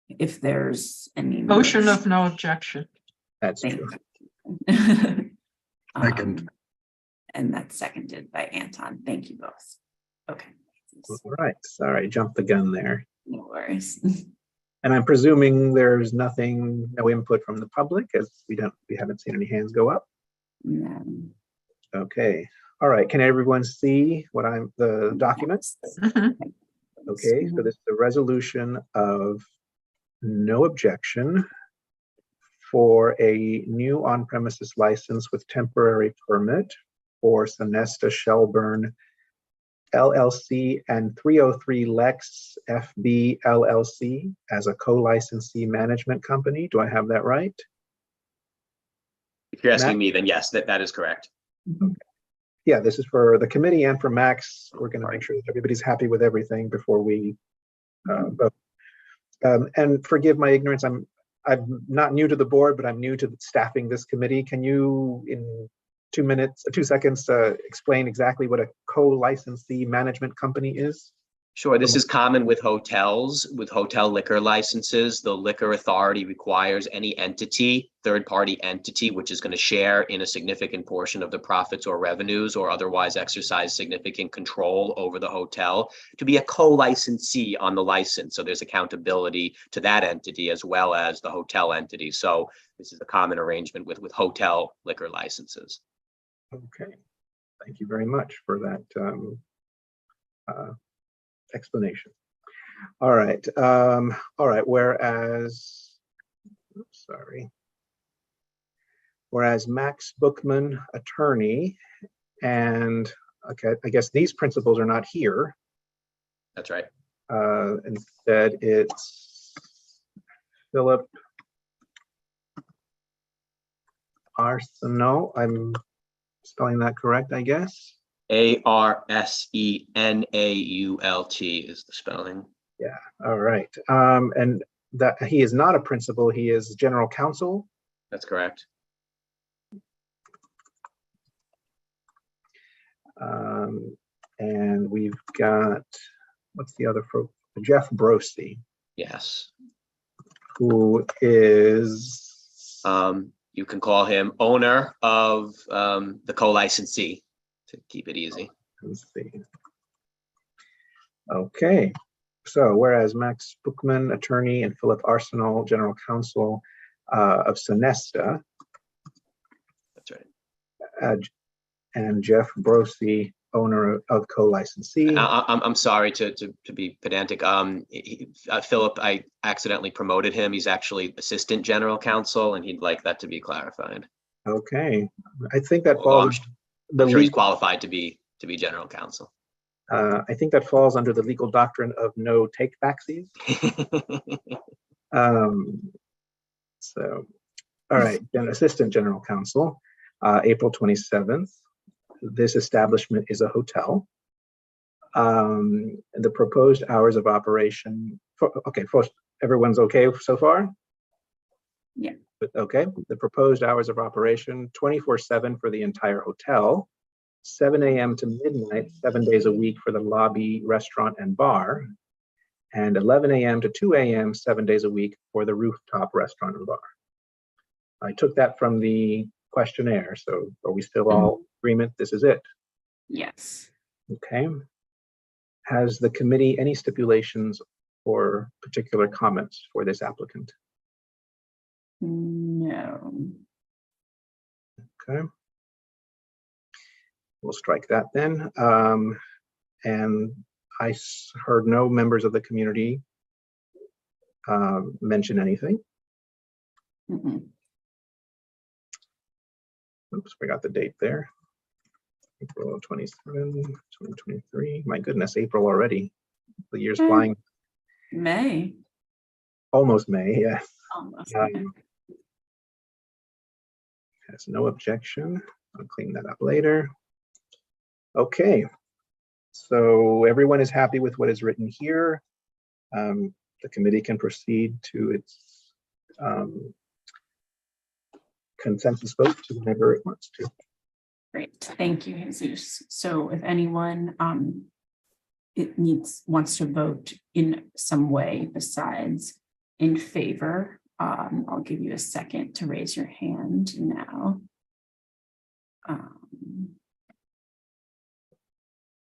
Speaker 2: if there's any
Speaker 6: Motion of no objection.
Speaker 1: That's true.
Speaker 5: Second.
Speaker 2: And that's seconded by Anton. Thank you both. Okay.
Speaker 1: All right. Sorry, jumped the gun there.
Speaker 2: No worries.
Speaker 1: And I'm presuming there's no input from the public, as we haven't seen any hands go up. Okay. All right. Can everyone see the document?
Speaker 6: Mhm.
Speaker 1: Okay. So this is the resolution of no objection for a new on-premises license with temporary permit for Sonesta Shelburne LLC and 303 Lex FB LLC as a co-licensee management company. Do I have that right?
Speaker 8: if you're asking
Speaker 1: Matt?
Speaker 8: me, then yes, that is correct.
Speaker 1: Yeah, this is for the committee and for Max. We're going to make sure that everybody's happy with everything before we vote. And forgive my ignorance, I'm not new to the board, but I'm new to staffing this committee. Can you, in 2 seconds, explain exactly what a co-licensee management company is?
Speaker 8: Sure. This is common with hotels, with hotel liquor licenses. The liquor authority requires any entity, third-party entity, which is going to share in a significant portion of the profits or revenues or otherwise exercise significant control over the hotel, to be a co-licensee on the license. So there's accountability to that entity as well as the hotel entity. So this is a common arrangement with hotel liquor licenses.
Speaker 1: Okay. Thank you very much for that explanation. All right. Whereas Max Bookman, attorney, and Okay, I guess these principals are not here.
Speaker 8: That's right.
Speaker 1: Instead, it's Philip Arsenault. I'm spelling that correct, I guess.
Speaker 8: Arsenault is the spelling.
Speaker 1: All right. And that he is not a principal, he is general counsel.
Speaker 8: That's correct.
Speaker 1: And we've got, what's the other, Jeff Brosey,
Speaker 8: Yes.
Speaker 1: who is,
Speaker 8: You can call him owner of the co-licensee to keep it easy.
Speaker 1: let's see. Okay, so whereas Max Bookman, attorney, and Philip Arsenault, general counsel of Sonesta,
Speaker 8: That's right.
Speaker 1: and Jeff Brosey, owner of co-licensee.
Speaker 8: I'm sorry to be pedantic. Philip, I accidentally promoted him. He's actually assistant general counsel, and he'd like that to be clarified.
Speaker 1: Okay, I think that
Speaker 8: Although
Speaker 1: falls.
Speaker 8: I'm sure he's qualified to be general counsel.
Speaker 1: I think that falls under the legal doctrine of no take backsies. So, all right, then assistant general counsel, April 27th. This establishment is a hotel. And the proposed hours of operation, okay, first, everyone's okay so far?
Speaker 2: Yeah.
Speaker 1: Okay, the proposed hours of operation, 24/7 for the entire hotel, 7 a.m. to midnight, 7 days a week for the lobby, restaurant, and bar, and 11 a.m. to 2 a.m., 7 days a week for the rooftop restaurant and bar. I took that from the questionnaire, so are we still all in agreement? This is it.
Speaker 2: Yes.
Speaker 1: Okay. Has the committee any stipulations or particular comments for this applicant?
Speaker 2: No.
Speaker 1: Okay. We'll strike that then. And I heard no members of the community mention anything.
Speaker 2: Mm-mm.
Speaker 1: Oops, we got the date there. April 27, 2023. My goodness, April already. The year's flying.
Speaker 2: May.
Speaker 1: Almost May, yeah.
Speaker 2: Almost.
Speaker 1: Has no objection. I'll clean that up later. Okay. So everyone is happy with what is written here. The committee can proceed to its consensus vote whenever it wants to.
Speaker 2: Great, thank you, Jesus. So if anyone wants to vote in some way besides in favor, I'll give you a second to raise your hand now.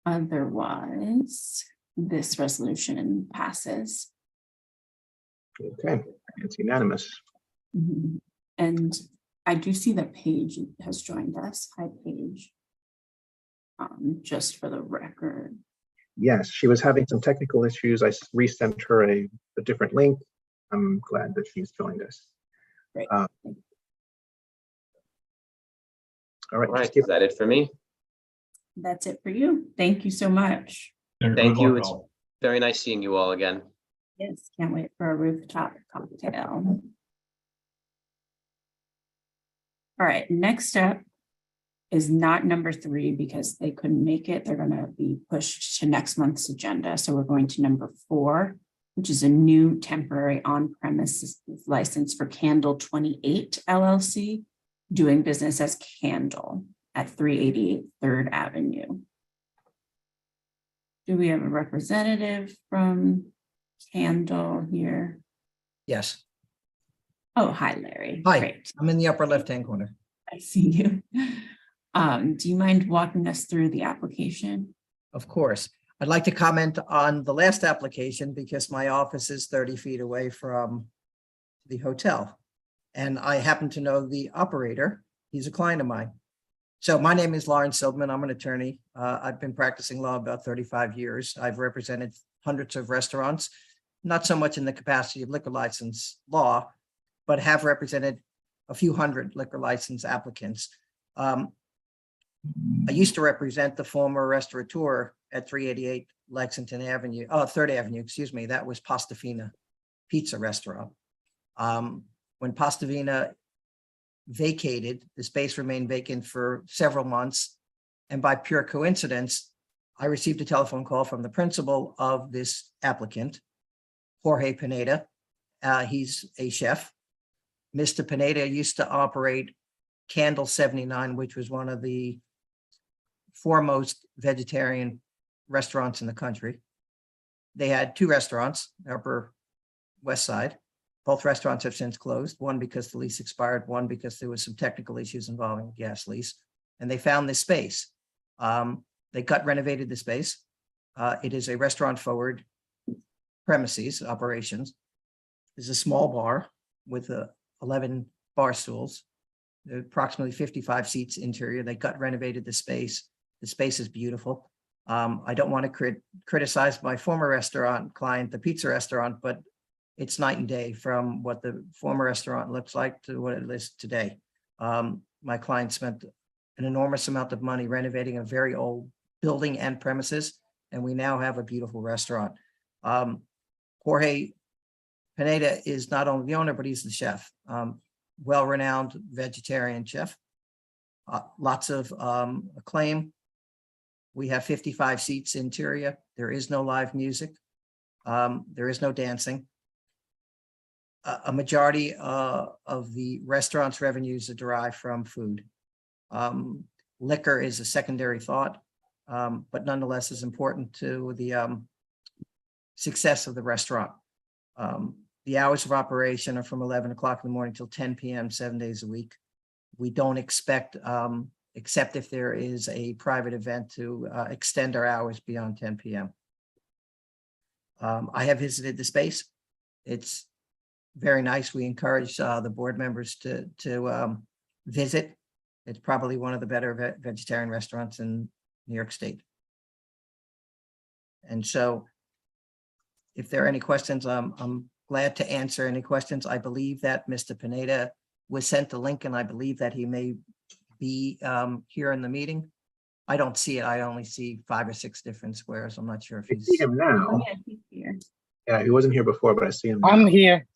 Speaker 2: Otherwise, this resolution passes.
Speaker 1: Okay, it's unanimous.
Speaker 2: Mhm. And I do see that Paige has joined us. Hi, Paige. Just for the record.
Speaker 1: Yes, she was having some technical issues. I resent her a different link. I'm glad that she's joined us.
Speaker 2: Great.
Speaker 1: All right,
Speaker 8: All right,
Speaker 1: just give
Speaker 8: is that it for me?
Speaker 2: That's it for you. Thank you so much.
Speaker 3: Yeah, good
Speaker 8: Thank you.
Speaker 3: luck,
Speaker 8: It's
Speaker 3: all.
Speaker 8: very nice seeing you all again.
Speaker 2: Yes, can't wait for a rooftop cocktail. All right, next up is not number 3 because they couldn't make it. They're going to be pushed to next month's agenda. So we're going to number 4, which is a new temporary on-premises license for Candle 28 LLC, doing business as Candle at 388 3rd Avenue. Do we have a representative from Candle here?
Speaker 9: Yes.
Speaker 2: Oh, hi, Larry.
Speaker 9: Hi,
Speaker 2: Great.
Speaker 9: I'm in the upper left-hand corner.
Speaker 2: I see you. Do you mind walking us through the application?
Speaker 9: Of course. I'd like to comment on the last application because my office is 30 feet away from the hotel. And I happen to know the operator. He's a client of mine. So my name is Lawrence Silverman. I'm an attorney. I've been practicing law about 35 years. I've represented hundreds of restaurants, not so much in the capacity of liquor license law, but have represented a few hundred liquor license applicants. I used to represent the former restaurateur at 388 Lexington Avenue, 3rd Avenue, excuse me. That was Pastafina Pizza Restaurant. When Pastafina vacated, the space remained vacant for several months. And by pure coincidence, I received a telephone call from the principal of this applicant, Jorge Pineda. He's a chef. Mr. Pineda used to operate Candle 79, which was one of the foremost vegetarian restaurants in the country. They had 2 restaurants, Upper West Side. Both restaurants have since closed, one because the lease expired, one because there was some technical issues involving the gas lease. And they found this space. They renovated the space. It is a restaurant forward premises operations. There's a small bar with 11 bar stools, approximately 55 seats interior. They renovated the space. The space is beautiful. I don't want to criticize my former restaurant client, the pizza restaurant, but it's night and day from what the former restaurant looks like to what it is today. My client spent an enormous amount of money renovating a very old building and premises, and we now have a beautiful restaurant. Jorge Pineda is not only the owner, but he's the chef. Well-renowned vegetarian chef. Lots of acclaim. We have 55 seats interior. There is no live music. There is no dancing. A majority of the restaurant's revenues are derived from food. Liquor is a secondary thought, but nonetheless is important to the success of the restaurant. The hours of operation are from 11 o'clock in the morning till 10 p.m., 7 days a week. We don't expect, except if there is a private event, to extend our hours beyond 10 p.m. I have visited the space. It's very nice. We encourage the board members to visit. It's probably one of the better vegetarian restaurants in New York State. And so if there are any questions, I'm glad to answer any questions. I believe that Mr. Pineda was sent the link, and I believe that he may be here in the meeting. I don't see it. I only see 5 or 6 different squares. I'm not sure if
Speaker 1: I
Speaker 9: he's
Speaker 1: see him now.
Speaker 2: Oh, yeah, he's here.
Speaker 1: Yeah, he wasn't here before, but I see him now.
Speaker 10: I'm here.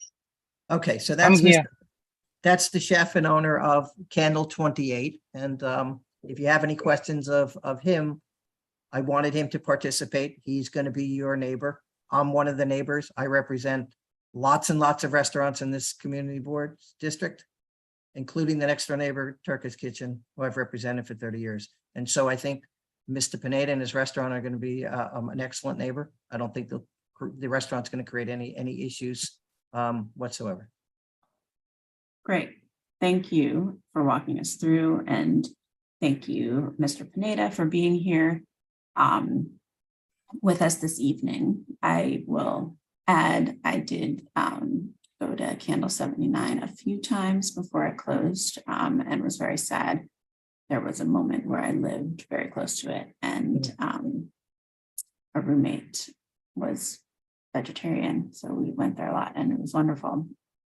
Speaker 9: okay. So
Speaker 10: I'm
Speaker 9: that's
Speaker 10: here.
Speaker 9: that's the chef and owner of Candle 28. And if you have any questions of him, I wanted him to participate. He's going to be your neighbor. I'm one of the neighbors. I represent lots and lots of restaurants in this community board district, including the next door neighbor, Turkish Kitchen, who I've represented for 30 years. And so I think Mr. Pineda and his restaurant are going to be an excellent neighbor. I don't think the restaurant's going to create any issues whatsoever.
Speaker 2: Great. Thank you for walking us through, and thank you, Mr. Pineda, for being here with us this evening. I will add, I did go to Candle 79 a few times before I closed and was very sad. There was a moment where I lived very close to it, and a roommate was vegetarian, so we went there a lot, and it was wonderful,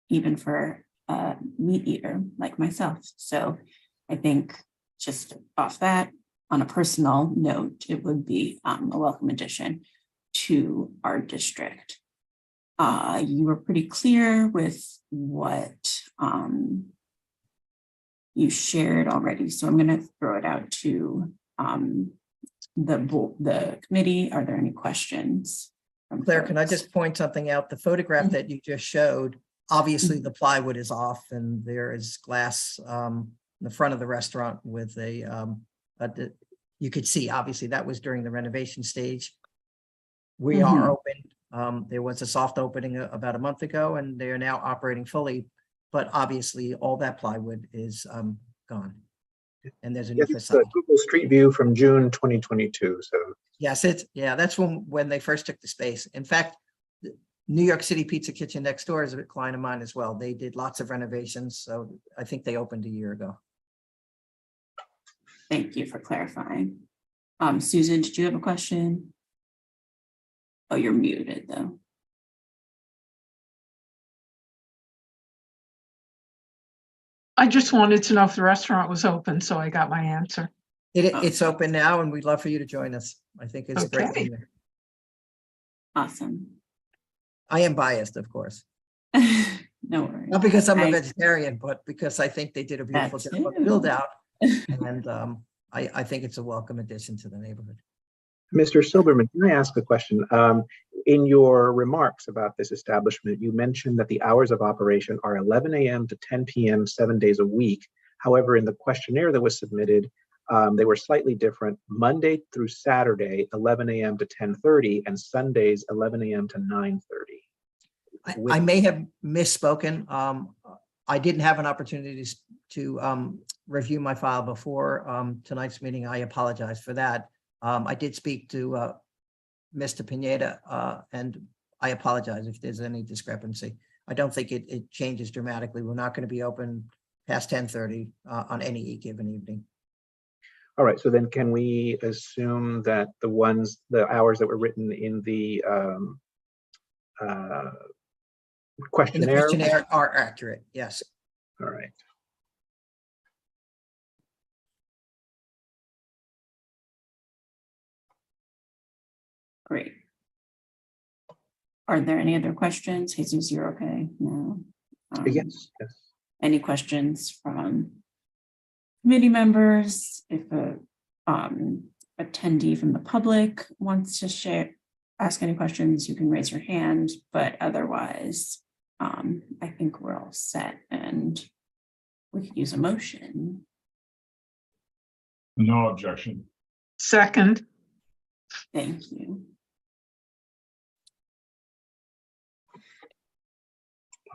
Speaker 2: even for a meat eater like myself. So I think just off that, on a personal note, it would be a welcome addition to our district. You were pretty clear with what you shared already, so I'm going to throw it out to the committee. Are there any questions?
Speaker 9: Claire, can I just point something out? The photograph that you just showed, obviously the plywood is off and there is glass in the front of the restaurant with you could see, obviously that was during the renovation stage. We are open. There was a soft opening about a month ago, and they are now operating fully, but obviously all that plywood is gone. And there's a new
Speaker 1: Yes, it's
Speaker 9: facade.
Speaker 1: a Google Street View from June 2022. So
Speaker 9: Yes, that's when they first took the space. In fact, the New York City Pizza Kitchen next door is a client of mine as well. They did lots of renovations, so I think they opened a year ago.
Speaker 2: Thank you for clarifying. Susan, did you have a question? Oh, you're muted though.
Speaker 6: I just wanted to know if the restaurant was open, so I got my answer.
Speaker 9: It's open now and we'd love for you to join us. I think it's a great
Speaker 6: Okay.
Speaker 9: meeting.
Speaker 2: Awesome.
Speaker 9: I am biased, of course,
Speaker 2: No worries.
Speaker 9: not because I'm a
Speaker 2: I-
Speaker 9: vegetarian, but because I think they did a beautiful
Speaker 2: That
Speaker 9: job of
Speaker 2: too.
Speaker 9: build out. And I think it's a welcome addition to the neighborhood.
Speaker 1: Mr. Silberman, can I ask a question? In your remarks about this establishment, you mentioned that the hours of operation are 11 a.m. to 10 p.m. 7 days a week. However, in the questionnaire that was submitted, they were slightly different. Monday through Saturday, 11 a.m. to 10:30, and Sundays, 11 a.m. to 9:30.
Speaker 9: I may have misspoken. I didn't have an opportunity to review my file before tonight's meeting. I apologize for that. I did speak to Mr. Pineda, and I apologize if there's any discrepancy. I don't think it changes dramatically. We're not going to be open past 10:30 on any given evening.
Speaker 1: All right, so then can we assume that the hours that were written in the
Speaker 9: In the
Speaker 1: questionnaire?
Speaker 9: questionnaire are accurate, yes.
Speaker 1: All right.
Speaker 2: Great. Are there any other questions? Jesus, you're okay? No.
Speaker 1: Yes, yes.
Speaker 2: Any questions from committee members? If a attendee from the public wants to ask any questions, you can raise your hand, but otherwise, I think we're all set and we could use a motion.
Speaker 3: No objection.
Speaker 6: Second,
Speaker 2: Thank you.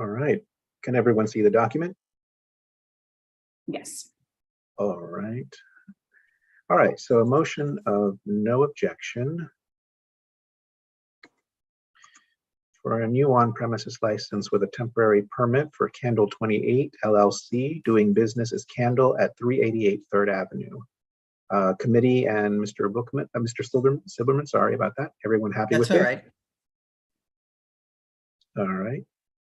Speaker 1: All right. Can everyone see the document?
Speaker 2: Yes.
Speaker 1: All right. All right, so a motion of no objection for a new on-premises license with a temporary permit for Candle 28 LLC, doing business as Candle at 388 3rd Avenue. Committee and Mr. Bookman, Mr. Silberman, sorry about that. Everyone happy with
Speaker 9: That's all
Speaker 1: this?
Speaker 9: right.
Speaker 1: All right.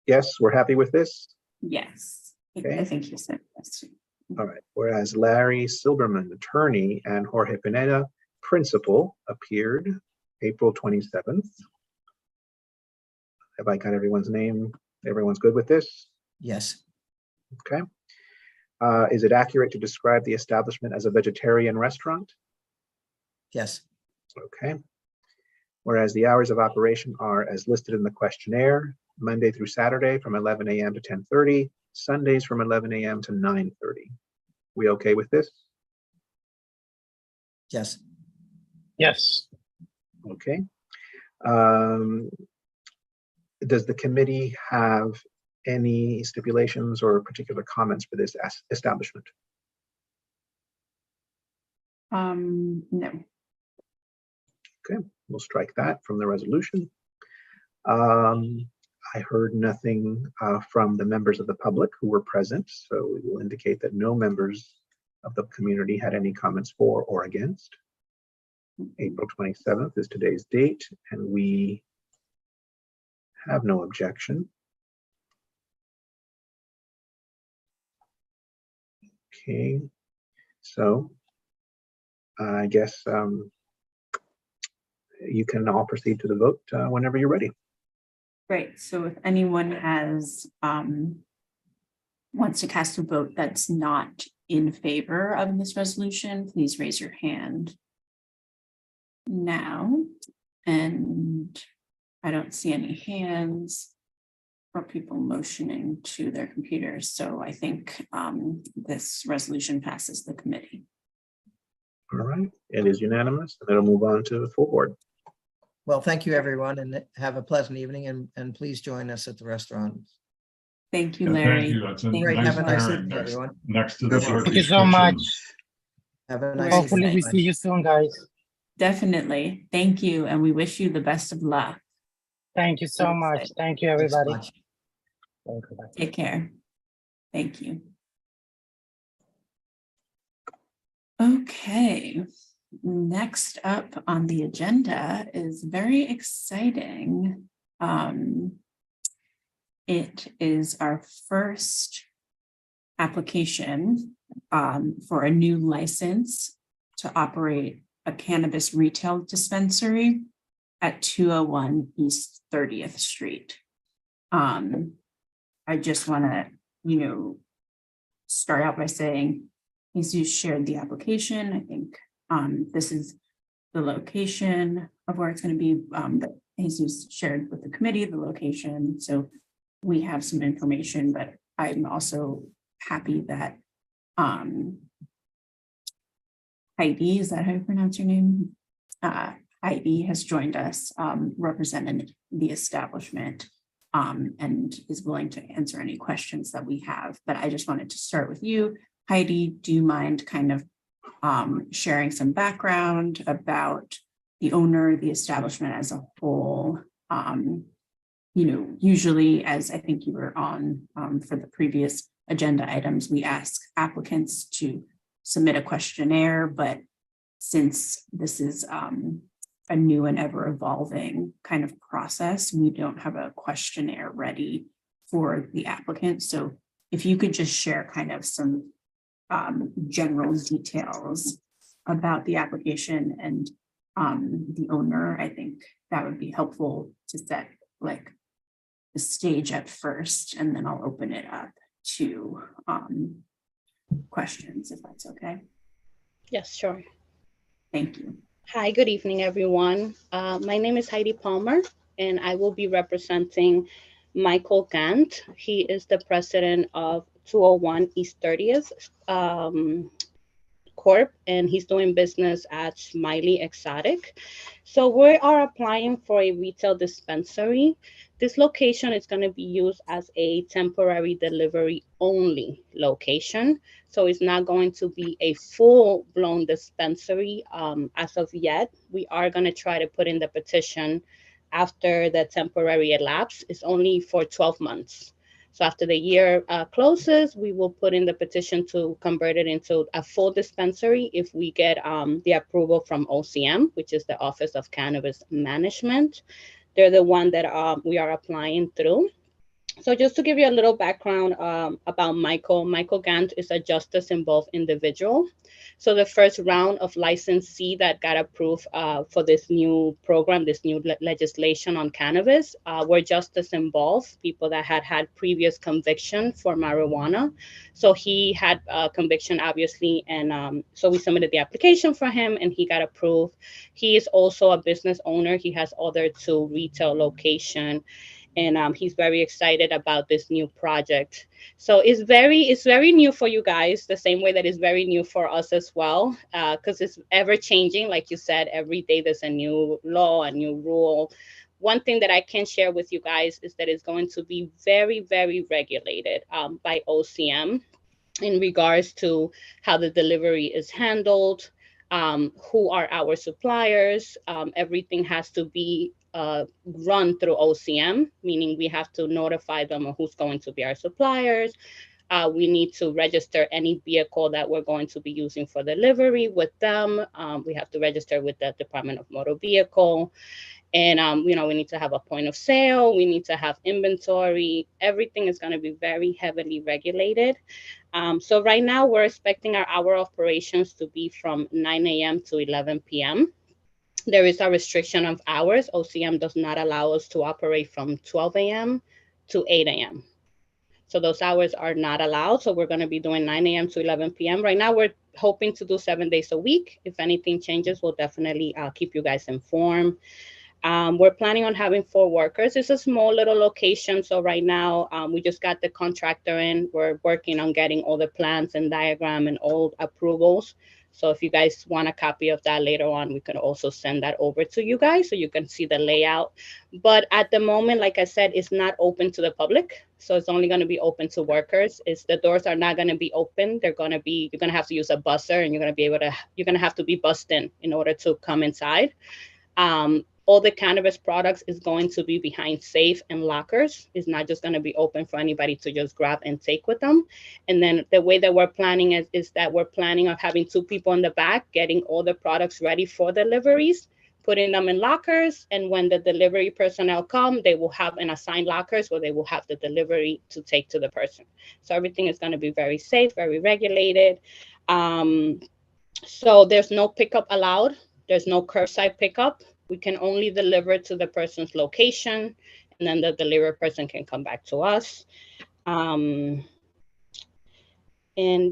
Speaker 1: Yes, we're happy with this.
Speaker 2: Yes.
Speaker 1: Okay.
Speaker 2: I think you said yes.
Speaker 1: All right. Whereas Larry Silberman, attorney, and Jorge Pineda, principal, appeared April 27th. Have I got everyone's name? Everyone's good with this?
Speaker 9: Yes,
Speaker 1: Okay. Is it accurate to describe the establishment as a vegetarian restaurant?
Speaker 9: yes,
Speaker 1: Okay. Whereas the hours of operation are as listed in the questionnaire, Monday through Saturday from 11 a.m. to 10:30, Sundays from 11 a.m. to 9:30. We okay with this?
Speaker 9: yes.
Speaker 10: Yes,
Speaker 1: Okay. Does the committee have any stipulations or particular comments for this establishment?
Speaker 2: No.
Speaker 1: Okay, we'll strike that from the resolution. I heard nothing from the members of the public who were present, so we will indicate that no members of the community had any comments for or against. April 27th is today's date, and we have no objection. Okay, so I guess you can all proceed to the vote whenever you're ready.
Speaker 2: Great. So if anyone has wants to cast a vote that's not in favor of this resolution, please raise your hand now. And I don't see any hands or people motioning to their computers. So I think this resolution passes the committee.
Speaker 1: All right, it is unanimous, and it'll move on to the full board.
Speaker 9: Well, thank you, everyone, and have a pleasant evening, and please join us at the restaurant.
Speaker 2: Thank you,
Speaker 3: Yeah,
Speaker 2: Larry.
Speaker 3: thank you. That's a
Speaker 2: Thank
Speaker 9: Great,
Speaker 3: nice
Speaker 9: have a nice
Speaker 3: pairing
Speaker 9: evening,
Speaker 3: next,
Speaker 9: everyone.
Speaker 3: next to the
Speaker 5: Thank
Speaker 3: Turkish
Speaker 10: you so much.
Speaker 3: kitchen.
Speaker 9: Have a nice
Speaker 2: Very
Speaker 10: hopefully we
Speaker 9: evening.
Speaker 10: see you soon, guys.
Speaker 2: Definitely. Thank you. And we wish you the best of luck.
Speaker 10: Thank you so
Speaker 2: Thanks,
Speaker 10: much.
Speaker 2: guys.
Speaker 10: Thank you,
Speaker 9: Thanks so
Speaker 10: everybody.
Speaker 9: much.
Speaker 10: Thank you. Bye.
Speaker 2: Take care. Thank you. Okay. Next up on the agenda is very exciting. It is our first application for a new license to operate a cannabis retail dispensary at 201 East 30th Street. I just want to, start out by saying, Jesus shared the application. I think this is the location of where it's going to be, that Jesus shared with the committee, the location. So we have some information, but I'm also happy that Heidi, is that how you pronounce your name? Heidi has joined us, representing the establishment, and is willing to answer any questions that we have. But I just wanted to start with you. Heidi, do you mind kind of sharing some background about the owner, the establishment as a whole? Usually, as I think you were on for the previous agenda items, we ask applicants to submit a questionnaire, but since this is a new and ever evolving kind of process, we don't have a questionnaire ready for the applicant. So if you could just share kind of some general details about the application and the owner, I think that would be helpful to set like the stage at first, and then I'll open it up to questions, if that's okay.
Speaker 11: Yes, sure.
Speaker 2: Thank you.
Speaker 11: Hi, good evening, everyone. My name is Heidi Palmer, and I will be representing Michael Gant. He is the president of 201 East 30th Corp, and he's doing business at Smiley Exotic. So we are applying for a retail dispensary. This location is going to be used as a temporary delivery only location. So it's not going to be a full-blown dispensary as of yet. We are going to try to put in the petition after the temporary elapse. It's only for 12 months. So after the year closes, we will put in the petition to convert it into a full dispensary if we get the approval from OCM, which is the Office of Cannabis Management. They're the one that we are applying through. So just to give you a little background about Michael Gant is a justice involved individual. So the first round of licensee that got approved for this new program, this new legislation on cannabis, were justice involved, people that had previous conviction for marijuana. So he had a conviction, obviously, and so we submitted the application for him and he got approved. He is also a business owner. He has other 2 retail locations. And he's very excited about this new project. So it's very new for you guys, the same way that it's very new for us as well, because it's ever changing. Like you said, every day there's a new law, a new rule. One thing that I can share with you guys is that it's going to be very, very regulated by OCM in regards to how the delivery is handled, who are our suppliers. Everything has to be run through OCM, meaning we have to notify them of who's going to be our suppliers. We need to register any vehicle that we're going to be using for delivery with them. We have to register with the Department of Motor Vehicle. And, we need to have a point of sale. We need to have inventory. Everything is going to be very heavily regulated. So right now we're expecting our hour operations to be from 9 a.m. to 11 p.m. There is a restriction of hours. OCM does not allow us to operate from 12 a.m. to 8 a.m. So those hours are not allowed. So we're going to be doing 9 a.m. to 11 p.m. Right now, we're hoping to do 7 days a week. If anything changes, we'll definitely keep you guys informed. We're planning on having 4 workers. It's a small little location. So right now, we just got the contractor in. We're working on getting all the plans and diagram and all approvals. So if you guys want a copy of that later on, we can also send that over to you guys so you can see the layout. But at the moment, like I said, it's not open to the public. So it's only going to be open to workers. The doors are not going to be open. You're going to have to use a buzzer and you're going to have to be buzzed in order to come inside. All the cannabis products is going to be behind safe and lockers. It's not just going to be open for anybody to just grab and take with them. And then the way that we're planning is that we're planning on having 2 people in the back, getting all the products ready for deliveries, putting them in lockers. And when the delivery personnel come, they will have an assigned lockers where they will have the delivery to take to the person. So everything is going to be very safe, very regulated. So there's no pickup allowed. There's no curbside pickup. We can only deliver to the person's location, and then the delivery person can come back to us. And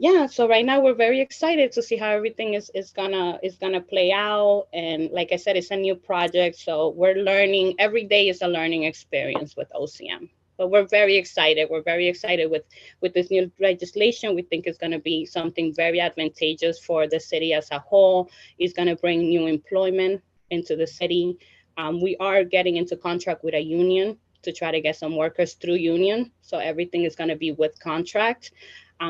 Speaker 11: yeah, so right now we're very excited to see how everything is gonna play out. And like I said, it's a new project, so we're learning. Every day is a learning experience with OCM. But we're very excited. We're very excited with this new legislation. We think it's going to be something very advantageous for the city as a whole. It's going to bring new employment into the city. We are getting into contract with a union to try to get some workers through union. So everything is going to be with contract.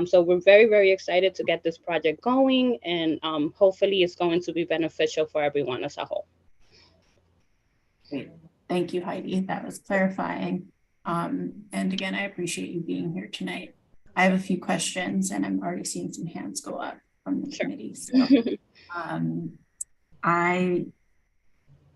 Speaker 11: So we're very, very excited to get this project going, and hopefully it's going to be beneficial for everyone as a whole.
Speaker 2: Great. Thank you, Heidi. That was clarifying. And again, I appreciate you being here tonight. I have a few questions, and I'm already seeing some hands go up from the committee.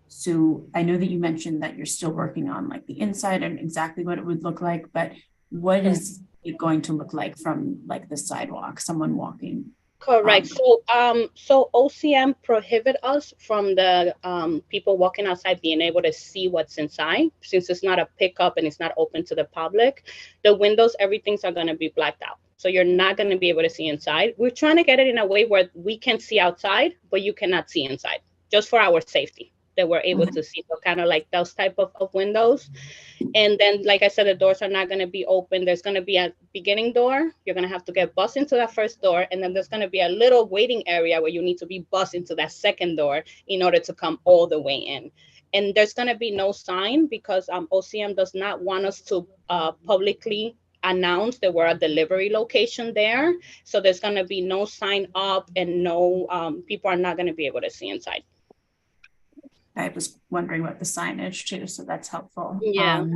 Speaker 2: So I know that you mentioned that you're still working on like the inside and exactly what it would look like, but what is it going to look like from like the sidewalk, someone walking?
Speaker 11: Correct. So OCM prohibit us from the people walking outside being able to see what's inside, since it's not a pickup and it's not open to the public. The windows, everything's are going to be blacked out. So you're not going to be able to see inside. We're trying to get it in a way where we can see outside, but you cannot see inside, just for our safety, that we're able to see. So kind of like those type of windows. And then, like I said, the doors are not going to be open. There's going to be a beginning door. You're going to have to get bussed into that first door. And then there's going to be a little waiting area where you need to be bussed into that second door in order to come all the way in. And there's going to be no sign because OCM does not want us to publicly announce that we're a delivery location there. So there's going to be no sign up, and no people are not going to be able to see inside.
Speaker 2: I was wondering about the signage too, so that's helpful.
Speaker 11: Yeah.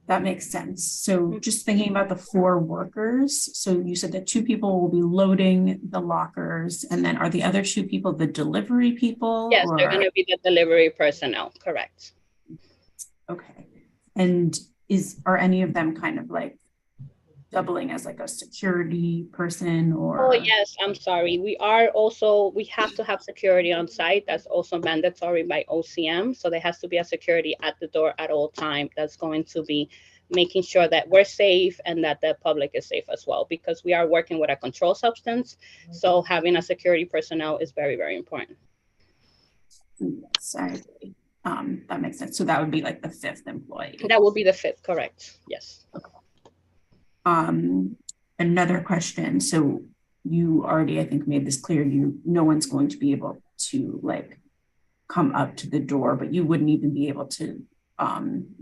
Speaker 2: That makes sense. So just thinking about the 4 workers, so you said that 2 people will be loading the lockers, and then are the other 2 people the delivery people?
Speaker 11: Yes, they're going to be the delivery personnel, correct.
Speaker 2: Okay. And are any of them kind of like doubling as like a security person or?
Speaker 11: Oh yes, I'm sorry. We have to have security on site. That's also mandatory by OCM. So there has to be a security at the door at all time. That's going to be making sure that we're safe and that the public is safe as well, because we are working with a controlled substance. So having a security personnel is very, very important.
Speaker 2: Yes, I agree. That makes sense. So that would be like the 5th employee.
Speaker 11: That will be the 5th, correct? Yes.
Speaker 2: Okay. Another question. So you already, I think, made this clear. No one's going to be able to like come up to the door, but you wouldn't even be able to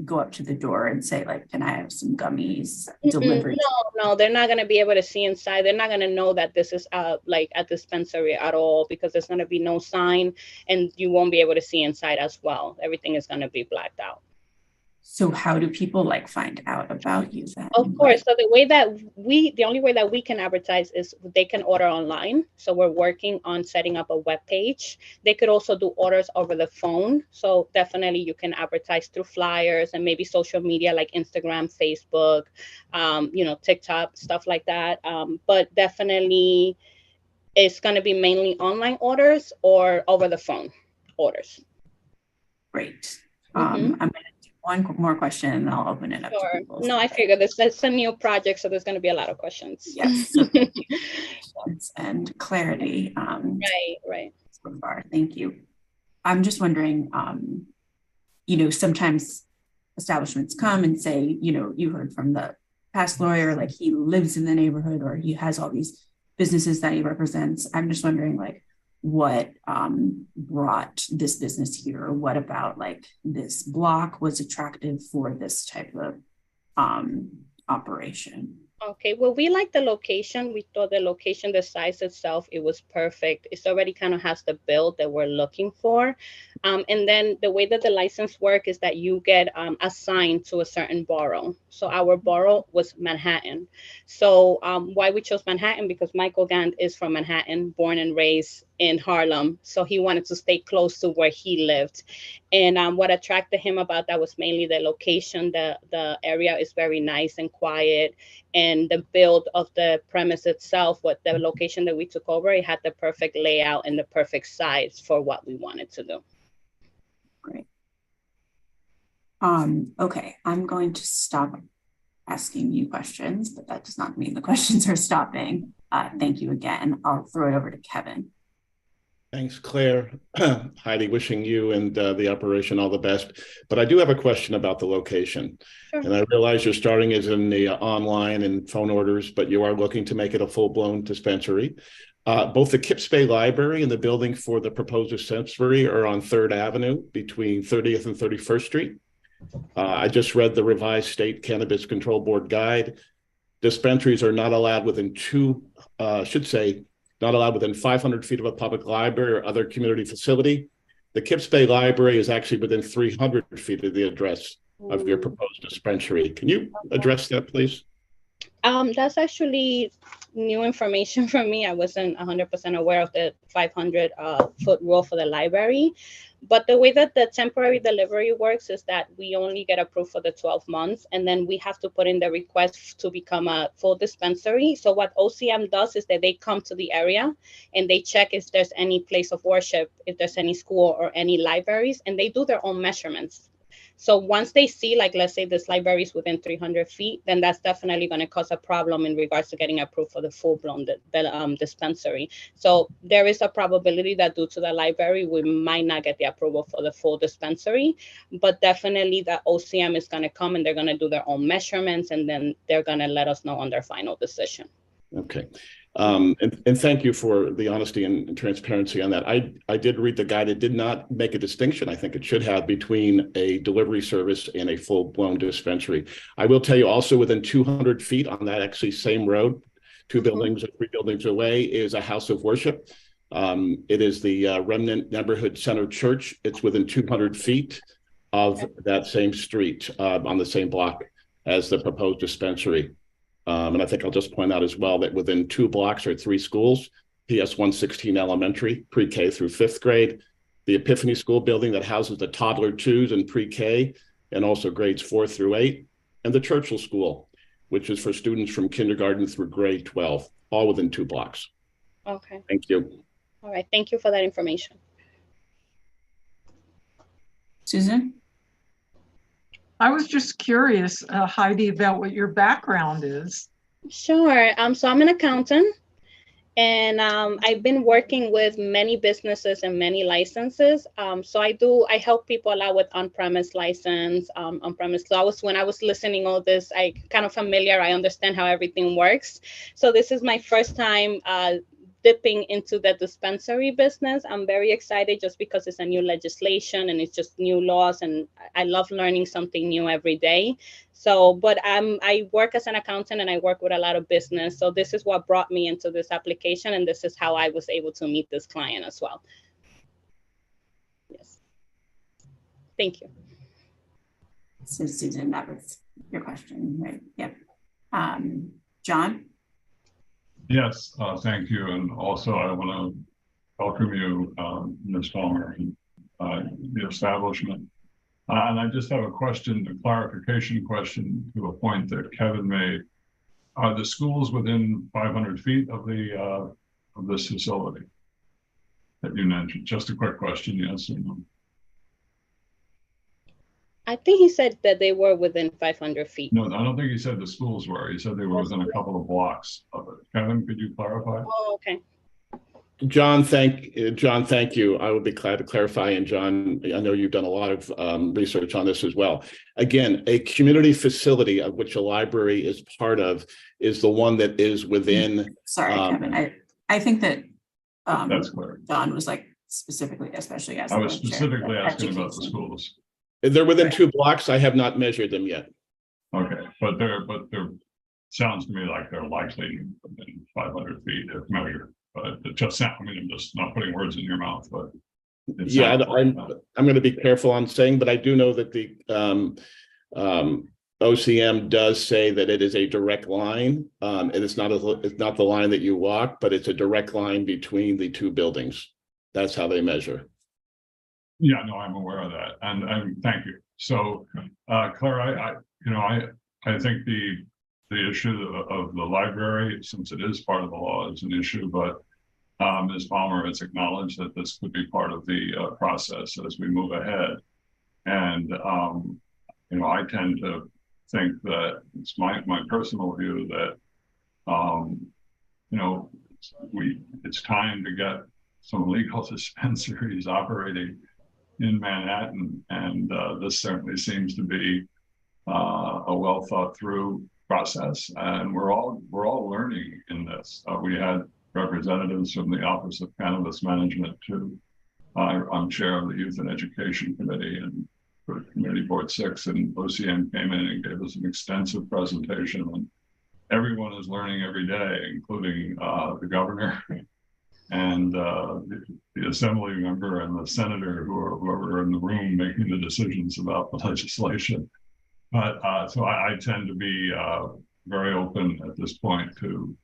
Speaker 2: go up to the door and say like, can I have some gummies delivered?
Speaker 11: No, they're not going to be able to see inside. They're not going to know that this is like a dispensary at all, because there's going to be no sign, and you won't be able to see inside as well. Everything is going to be blacked out.
Speaker 2: So how do people like find out about you then?
Speaker 11: Of course. So the only way that we can advertise is they can order online. So we're working on setting up a web page. They could also do orders over the phone. So definitely you can advertise through flyers and maybe social media like Instagram, Facebook, TikTok, stuff like that. But definitely it's going to be mainly online orders or over the phone orders.
Speaker 2: Great. I'm going to do one more question and then I'll open it up to people.
Speaker 11: No, I figured it's a new project, so there's going to be a lot of questions.
Speaker 2: Yes. So and clarity.
Speaker 11: Right.
Speaker 2: So far, thank you. I'm just wondering, sometimes establishments come and say, you heard from the past lawyer, like he lives in the neighborhood or he has all these businesses that he represents. I'm just wondering, like, what brought this business here? What about like this block was attractive for this type of operation?
Speaker 11: Okay, well, we like the location. We thought the location, the size itself, it was perfect. It's already kind of has the build that we're looking for. And then the way that the license work is that you get assigned to a certain borough. So our borough was Manhattan. So why we chose Manhattan? Because Michael Gant is from Manhattan, born and raised in Harlem. So he wanted to stay close to where he lived. And what attracted him about that was mainly the location. The area is very nice and quiet, and the build of the premise itself, what the location that we took over, it had the perfect layout and the perfect size for what we wanted to do.
Speaker 2: Great. Okay, I'm going to stop asking you questions, but that does not mean the questions are stopping. Thank you again. I'll throw it over to Kevin.
Speaker 12: Thanks, Claire. Heidi, wishing you and the operation all the best. But I do have a question about the location.
Speaker 11: Sure.
Speaker 12: And I realize you're starting as in the online and phone orders, but you are looking to make it a full-blown dispensary. Both the Kips Bay Library and the building for the proposed dispensary are on 3rd Avenue between 30th and 31st Street. I just read the revised state Cannabis Control Board guide. Dispensaries are not allowed within not allowed within 500 feet of a public library or other community facility. The Kips Bay Library is actually within 300 feet of the address of your proposed dispensary. Can you address that, please?
Speaker 11: That's actually new information for me. I wasn't 100% aware of the 500 foot rule for the library. But the way that the temporary delivery works is that we only get approved for the 12 months, and then we have to put in the request to become a full dispensary. So what OCM does is that they come to the area and they check if there's any place of worship, if there's any school or any libraries, and they do their own measurements. So once they see, like, let's say this library is within 300 feet, then that's definitely going to cause a problem in regards to getting approved for the full-blown dispensary. So there is a probability that due to the library, we might not get the approval for the full dispensary, but definitely the OCM is going to come and they're going to do their own measurements, and then they're going to let us know on their final decision.
Speaker 12: Okay. And thank you for the honesty and transparency on that. I did read the guide. It did not make a distinction, I think it should have, between a delivery service and a full-blown dispensary. I will tell you also, within 200 feet on that actually same road, 2 buildings or 3 buildings away, is a house of worship. It is the Remnant Neighborhood Center Church. It's within 200 feet of that same street, on the same block as the proposed dispensary. And I think I'll just point out as well that within 2 blocks are 3 schools: PS 116 Elementary, pre-K through 5th grade, the Epiphany School building that houses the toddler 2s and pre-K, and also grades 4 through 8, and the Churchill School, which is for students from kindergarten through grade 12, all within 2 blocks.
Speaker 11: Okay.
Speaker 12: Thank you.
Speaker 11: All right. Thank you for that information.
Speaker 2: Susan?
Speaker 6: I was just curious, Heidi, about what your background is.
Speaker 11: Sure. So I'm an accountant, and I've been working with many businesses and many licenses. So I help people a lot with on-premise license, on-premise. So when I was listening all this, I kind of familiar. I understand how everything works. So this is my first time dipping into the dispensary business. I'm very excited just because it's a new legislation and it's just new laws, and I love learning something new every day. So, but I work as an accountant and I work with a lot of business. So this is what brought me into this application, and this is how I was able to meet this client as well. Yes. Thank you.
Speaker 2: So Susan, that was your question, right? Yep. John?
Speaker 3: Yes, thank you. And also I want to welcome you, Ms. Palmer, the establishment. And I just have a question, a clarification question to a point that Kevin made. Are the schools within 500 feet of this facility that you mentioned? Just a quick question, yes or no?
Speaker 11: I think he said that they were within 500 feet.
Speaker 3: No, I don't think he said the schools were. He said they were within a couple of blocks of it. Kevin, could you clarify?
Speaker 11: Oh, okay.
Speaker 12: John, thank you. I would be glad to clarify. And John, I know you've done a lot of research on this as well. Again, a community facility of which a library is part of is the one that is within.
Speaker 2: Sorry, Kevin. I think that
Speaker 3: That's clear.
Speaker 2: John was like specifically, especially asking.
Speaker 3: I was specifically asking about the schools.
Speaker 12: They're within 2 blocks. I have not measured them yet.
Speaker 3: Okay, but they're sounds to me like they're likely within 500 feet if measured. But it just sounds, I mean, I'm just not putting words in your mouth, but
Speaker 12: Yeah,
Speaker 3: sounds like
Speaker 12: I'm going to be careful on saying, but I do know that the OCM does say that it is a direct line. And it's not the line that you walk, but it's a direct line between the two buildings. That's how they measure.
Speaker 3: Yeah, no, I'm aware of that, and thank you. So, Claire, I think the issue of the library, since it is part of the law, is an issue, but Ms. Palmer has acknowledged that this could be part of the process as we move ahead. And I tend to think that it's my personal view that it's time to get some legal dispensaries operating in Manhattan, and this certainly seems to be a well thought through process, and we're all learning in this. We had representatives from the Office of Cannabis Management too. I'm chair of the Youth and Education Committee and for Community Board 6, and OCM came in and gave us an extensive presentation, and everyone is learning every day, including the governor and the assembly member and the senator whoever in the room making the decisions about the legislation. But so I tend to be very open at this point to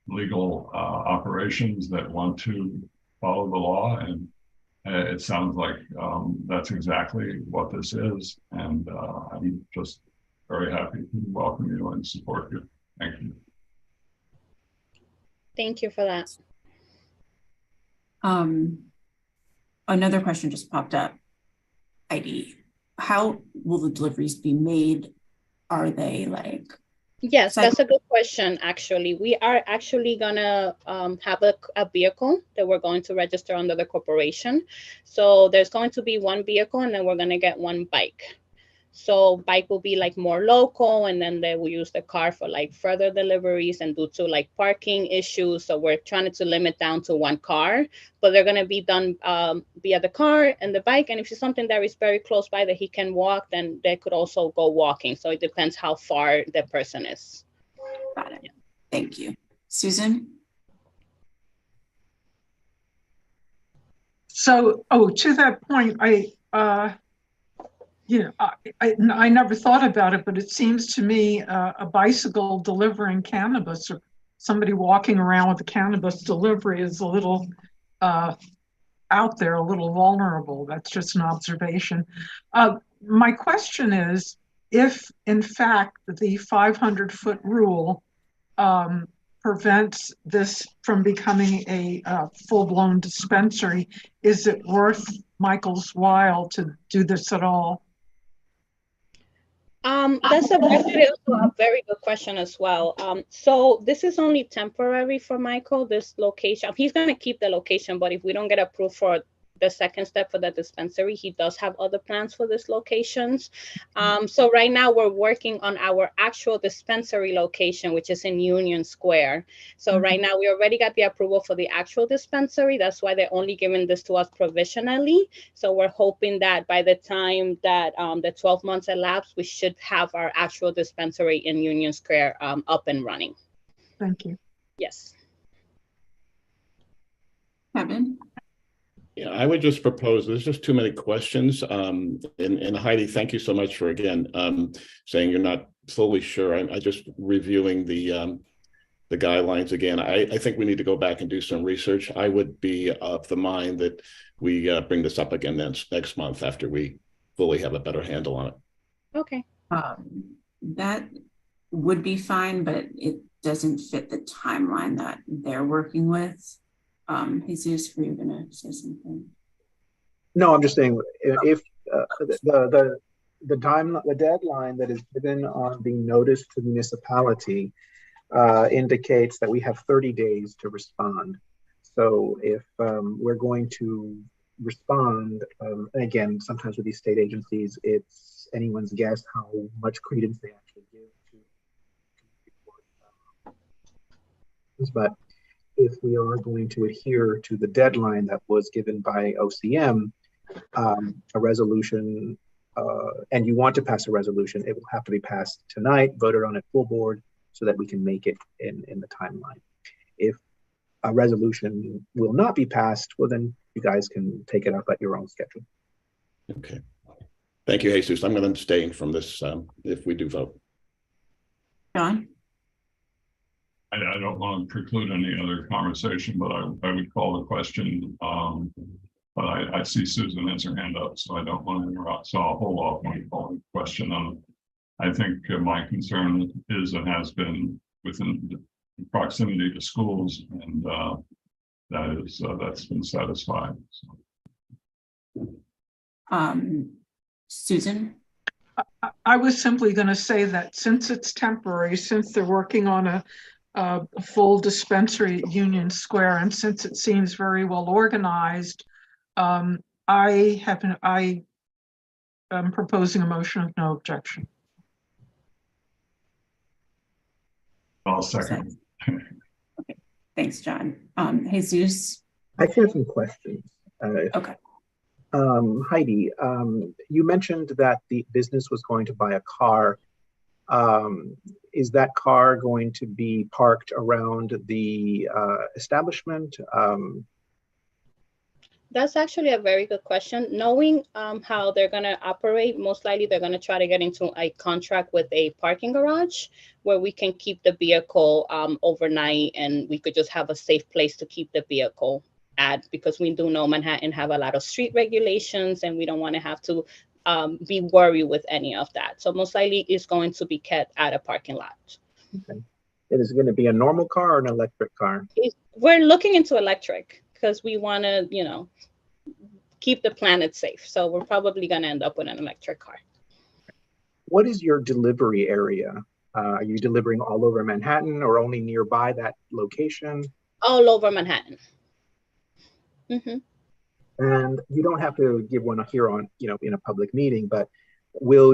Speaker 3: legal operations that want to follow the law, and it sounds like that's exactly what this is, and I'm just very happy to welcome you and support you. Thank you.
Speaker 11: Thank you for that.
Speaker 2: Another question just popped up. Heidi, how will the deliveries be made? Are they like?
Speaker 11: Yes, that's a good question, actually. We are actually gonna have a vehicle that we're going to register under the corporation. So there's going to be one vehicle, and then we're gonna get one bike. So bike will be like more local, and then they will use the car for like further deliveries and due to like parking issues. So we're trying to limit down to one car, but they're gonna be done via the car and the bike. And if it's something that is very close by that he can walk, then they could also go walking. So it depends how far the person is.
Speaker 2: Got it. Thank you. Susan?
Speaker 6: So, to that point, I never thought about it, but it seems to me a bicycle delivering cannabis or somebody walking around with a cannabis delivery is a little out there, a little vulnerable. That's just an observation. My question is, if in fact the 500-foot rule prevents this from becoming a full-blown dispensary, is it worth Michael's while to do this at all?
Speaker 11: That's actually also a very good question as well. So this is only temporary for Michael, this location. He's going to keep the location, but if we don't get approved for the second step for the dispensary, he does have other plans for these locations. So right now we're working on our actual dispensary location, which is in Union Square. So right now we already got the approval for the actual dispensary. That's why they're only giving this to us provisionally. So we're hoping that by the time that the 12 months elapse, we should have our actual dispensary in Union Square up and running.
Speaker 6: Thank you.
Speaker 11: Yes.
Speaker 2: Kevin?
Speaker 12: Yeah, I would just propose, there's just too many questions. And Heidi, thank you so much for, again, saying you're not fully sure. I just reviewing the guidelines again. I think we need to go back and do some research. I would be of the mind that we bring this up again next month after we fully have a better handle on it.
Speaker 11: Okay.
Speaker 2: That would be fine, but it doesn't fit the timeline that they're working with. Jesus, were you gonna say something?
Speaker 1: No, I'm just saying if the deadline that is given on the notice to municipality indicates that we have 30 days to respond. So if we're going to respond, and again, sometimes with these state agencies, it's anyone's guess how much credence they actually give to. But if we are going to adhere to the deadline that was given by OCM, a resolution, and you want to pass a resolution, it will have to be passed tonight, voted on at full board, so that we can make it in the timeline. If a resolution will not be passed, well, then you guys can take it up at your own schedule.
Speaker 12: Okay. Thank you, Jesus. I'm going to abstain from this if we do vote.
Speaker 2: John?
Speaker 3: I don't want to preclude any other conversation, but I would call the question. But I see Susan has her hand up, so I don't want to interrupt. So I'll hold off on calling the question. I think my concern is and has been within the proximity to schools, and that's been satisfied. So.
Speaker 2: Susan?
Speaker 6: I was simply going to say that since it's temporary, since they're working on a full dispensary at Union Square, and since it seems very well organized, I am proposing a motion of no objection.
Speaker 3: I'll second.
Speaker 2: Okay, thanks, John. Jesus?
Speaker 1: I have some questions.
Speaker 2: Okay.
Speaker 1: Heidi, you mentioned that the business was going to buy a car. Is that car going to be parked around the establishment?
Speaker 11: That's actually a very good question. Knowing how they're going to operate, most likely they're going to try to get into a contract with a parking garage where we can keep the vehicle overnight, and we could just have a safe place to keep the vehicle at, because we do know Manhattan have a lot of street regulations, and we don't want to have to be worried with any of that. So most likely it's going to be kept at a parking lot.
Speaker 1: Okay. And is it going to be a normal car or an electric car?
Speaker 11: We're looking into electric because we want to, keep the planet safe. So we're probably going to end up with an electric car.
Speaker 1: What is your delivery area? Are you delivering all over Manhattan or only nearby that location?
Speaker 11: All over Manhattan. Mm-hmm.
Speaker 1: And you don't have to give one here on, in a public meeting, but will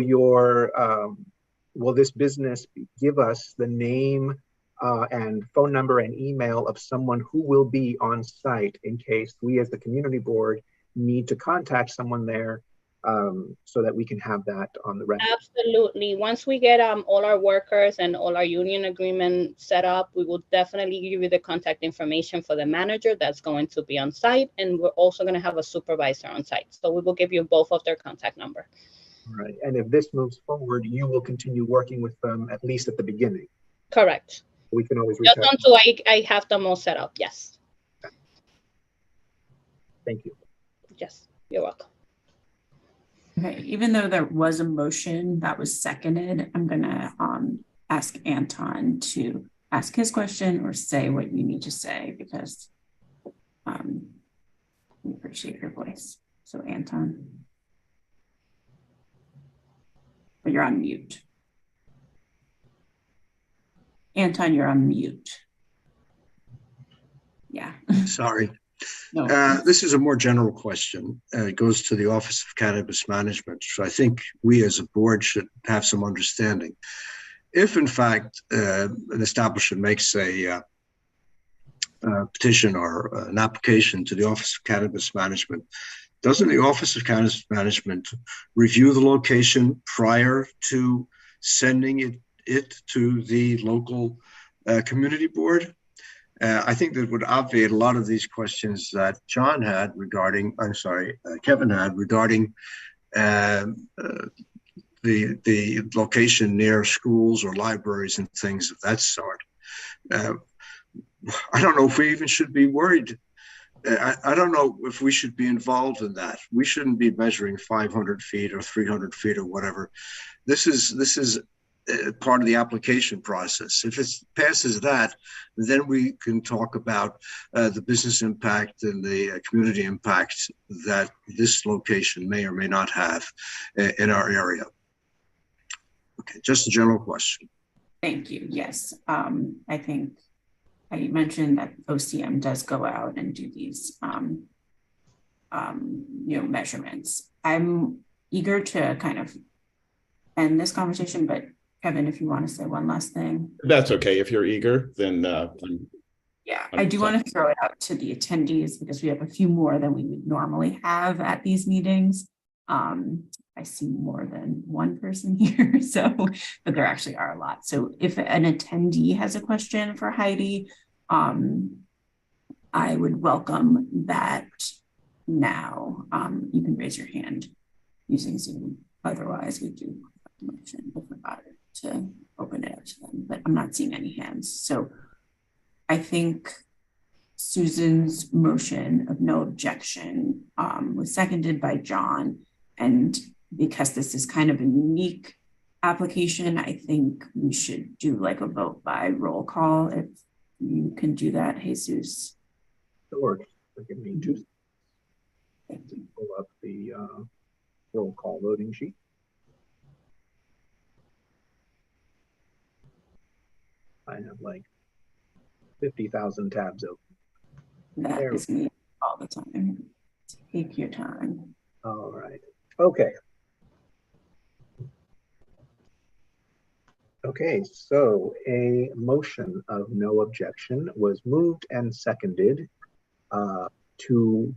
Speaker 1: this business give us the name and phone number and email of someone who will be on site in case we as the community board need to contact someone there, so that we can have that on the record?
Speaker 11: Absolutely. Once we get all our workers and all our union agreement set up, we will definitely give you the contact information for the manager that's going to be on site. And we're also going to have a supervisor on site. So we will give you both of their contact number.
Speaker 1: All right. And if this moves forward, you will continue working with them, at least at the beginning.
Speaker 11: Correct.
Speaker 1: We can always reach
Speaker 11: Just
Speaker 1: out.
Speaker 11: until I have them all set up. Yes.
Speaker 1: Thank you.
Speaker 11: Yes. You're welcome.
Speaker 2: Okay, even though there was a motion that was seconded, I'm gonna ask Anton to ask his question or say what you need to say, because we appreciate your voice. So Anton, but you're on mute. Anton, you're on mute. Yeah.
Speaker 5: Sorry.
Speaker 2: No.
Speaker 5: This is a more general question. It goes to the Office of Cannabis Management. So I think we as a board should have some understanding. If in fact an establishment makes a petition or an application to the Office of Cannabis Management, doesn't the Office of Cannabis Management review the location prior to sending it to the local community board? I think that would obviate a lot of these questions that Kevin had regarding the location near schools or libraries and things of that sort. I don't know if we even should be worried. I don't know if we should be involved in that. We shouldn't be measuring 500 feet or 300 feet or whatever. This is part of the application process. If it passes that, then we can talk about the business impact and the community impact that this location may or may not have in our area. Okay, just a general question.
Speaker 2: Thank you. Yes, I think I mentioned that OCM does go out and do these, measurements. I'm eager to kind of end this conversation, but Kevin, if you want to say one last thing.
Speaker 12: That's okay. If you're eager, then
Speaker 2: yeah, I do want to throw it out to the attendees because we have a few more than we would normally have at these meetings. I see more than one person here, but there actually are a lot. So if an attendee has a question for Heidi, I would welcome that now. You can raise your hand using Zoom. Otherwise, we do have the motion if we're about to open it up to them, but I'm not seeing any hands. So I think Susan's motion of no objection was seconded by John. And because this is kind of a unique application, I think we should do like a vote by roll call. If you can do that, Jesus.
Speaker 1: Sure. Give me just pull up the roll call voting sheet. I have like 50,000 tabs open.
Speaker 2: That
Speaker 1: There
Speaker 2: is me all the time. Take your time.
Speaker 1: All right. Okay. Okay, so a motion of no objection was moved and seconded to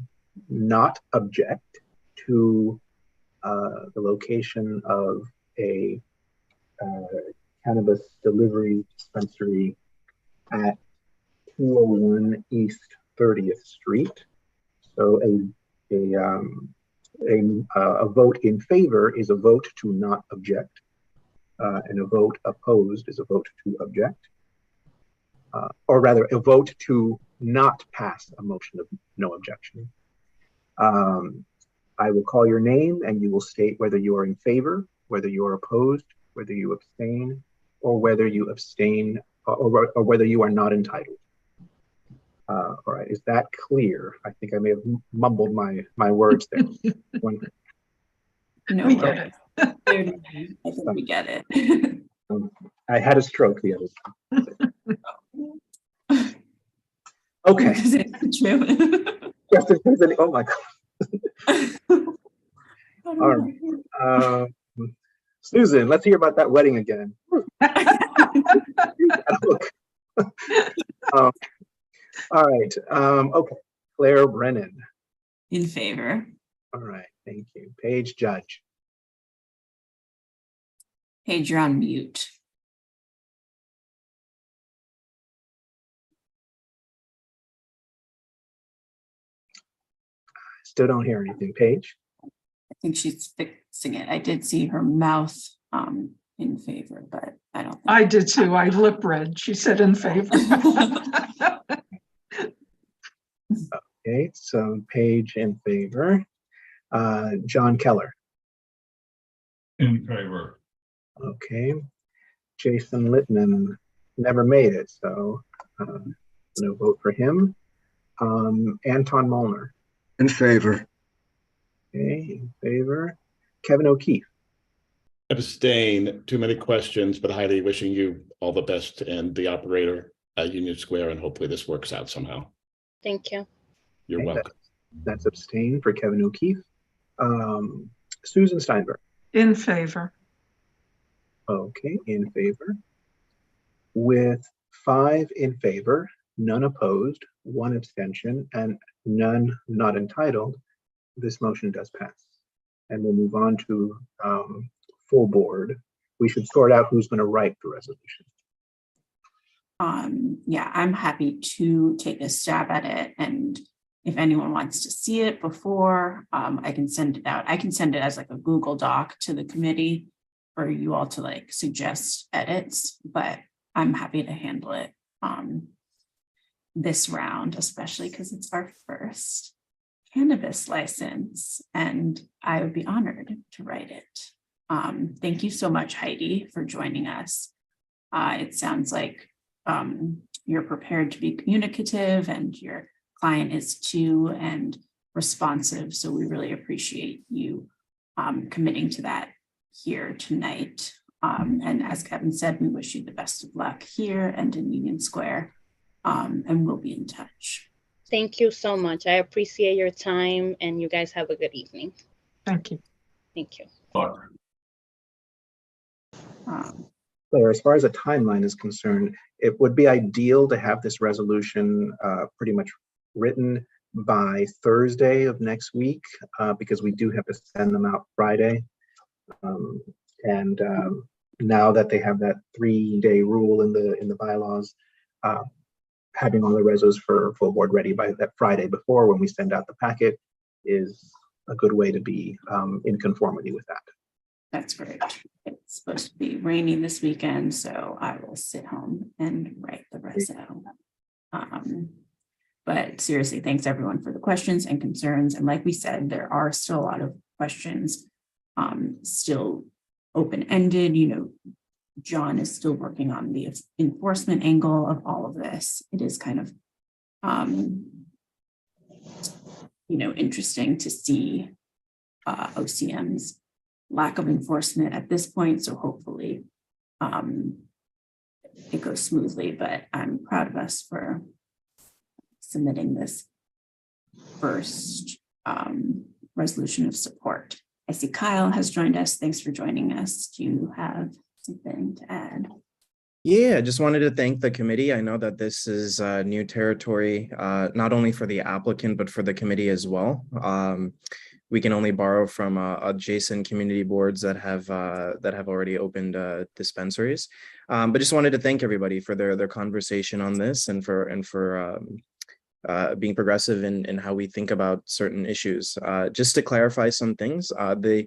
Speaker 1: not object to the location of a cannabis delivery dispensary at 201 East 30th Street. So a vote in favor is a vote to not object, and a vote opposed is a vote to object, or rather a vote to not pass a motion of no objection. I will call your name and you will state whether you are in favor, whether you are opposed, whether you abstain, or whether you abstain, or whether you are not entitled. All right, is that clear? I think I may have mumbled my words there.
Speaker 2: No,
Speaker 6: We get it.
Speaker 2: I think we get it.
Speaker 1: I had a stroke the other time. Okay.
Speaker 2: Because it's true.
Speaker 1: Just in case oh my God. All right. Susan, let's hear about that wedding again. All right. Okay. Claire Brennan.
Speaker 2: In favor.
Speaker 1: All right. Thank you. Paige Judge.
Speaker 2: Paige, you're on mute.
Speaker 1: Still don't hear anything. Paige.
Speaker 2: I think she's fixing it. I did see her mouth in favor, but I don't think
Speaker 6: I did too. I lip read. She said in favor.
Speaker 1: Okay, so Paige in favor. John Keller.
Speaker 3: In favor.
Speaker 1: Okay. Jason Littman never made it, so no vote for him. Anton Molnar.
Speaker 5: In favor.
Speaker 1: Okay, in favor. Kevin O'Keefe.
Speaker 12: Abstain. Too many questions, but Heidi, wishing you all the best and the operator at Union Square, and hopefully this works out somehow.
Speaker 11: Thank you.
Speaker 12: You're
Speaker 1: Okay,
Speaker 12: welcome.
Speaker 1: That's abstain for Kevin O'Keefe. Susan Steinberg.
Speaker 6: In favor.
Speaker 1: Okay, in favor. With 5 in favor, none opposed, 1 abstention, and none not entitled, this motion does pass. And we'll move on to full board. We should sort out who's going to write the resolution.
Speaker 2: Yeah, I'm happy to take a stab at it. And if anyone wants to see it before, I can send it out. I can send it as like a Google Doc to the committee for you all to like suggest edits, but I'm happy to handle it this round, especially because it's our first cannabis license and I would be honored to write it. Thank you so much, Heidi, for joining us. It sounds like you're prepared to be communicative and your client is too, and responsive. So we really appreciate you committing to that here tonight. And as Kevin said, we wish you the best of luck here and in Union Square, and we'll be in touch.
Speaker 11: Thank you so much. I appreciate your time and you guys have a good evening.
Speaker 6: Thank you.
Speaker 11: Thank you.
Speaker 1: Claire, as far as a timeline is concerned, it would be ideal to have this resolution pretty much written by Thursday of next week, because we do have to send them out Friday. Now that they have that 3-day rule in the bylaws, having all the resos for full board ready by that Friday before when we send out the packet is a good way to be in conformity with that.
Speaker 2: That's great. It's supposed to be rainy this weekend, so I will sit home and write the reso. But seriously, thanks everyone for the questions and concerns. And like we said, there are still a lot of questions still open-ended. You know, John is still working on the enforcement angle of all of this. It is kind of, you know, interesting to see OCM's lack of enforcement at this point. So hopefully it goes smoothly, but I'm proud of us for submitting this first resolution of support. I see Kyle has joined us. Thanks for joining us. Do you have something to add?
Speaker 13: Yeah, just wanted to thank the committee. I know that this is new territory, not only for the applicant, but for the committee as well. We can only borrow from adjacent community boards that have already opened dispensaries. But just wanted to thank everybody for their conversation on this and for being progressive in how we think about certain issues. Just to clarify some things, the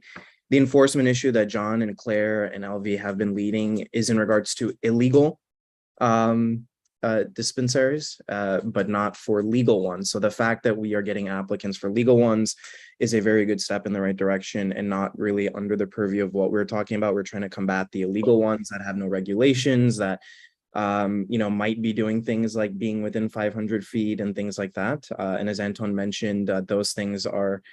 Speaker 13: enforcement issue that John and Claire and LV have been leading is in regards to illegal dispensaries, but not for legal ones. So the fact that we are getting applicants for legal ones is a very good step in the right direction and not really under the purview of what we're talking about. We're trying to combat the illegal ones that have no regulations, that you know, might be doing things like being within 500 feet and things like that. And as Anton mentioned, those things are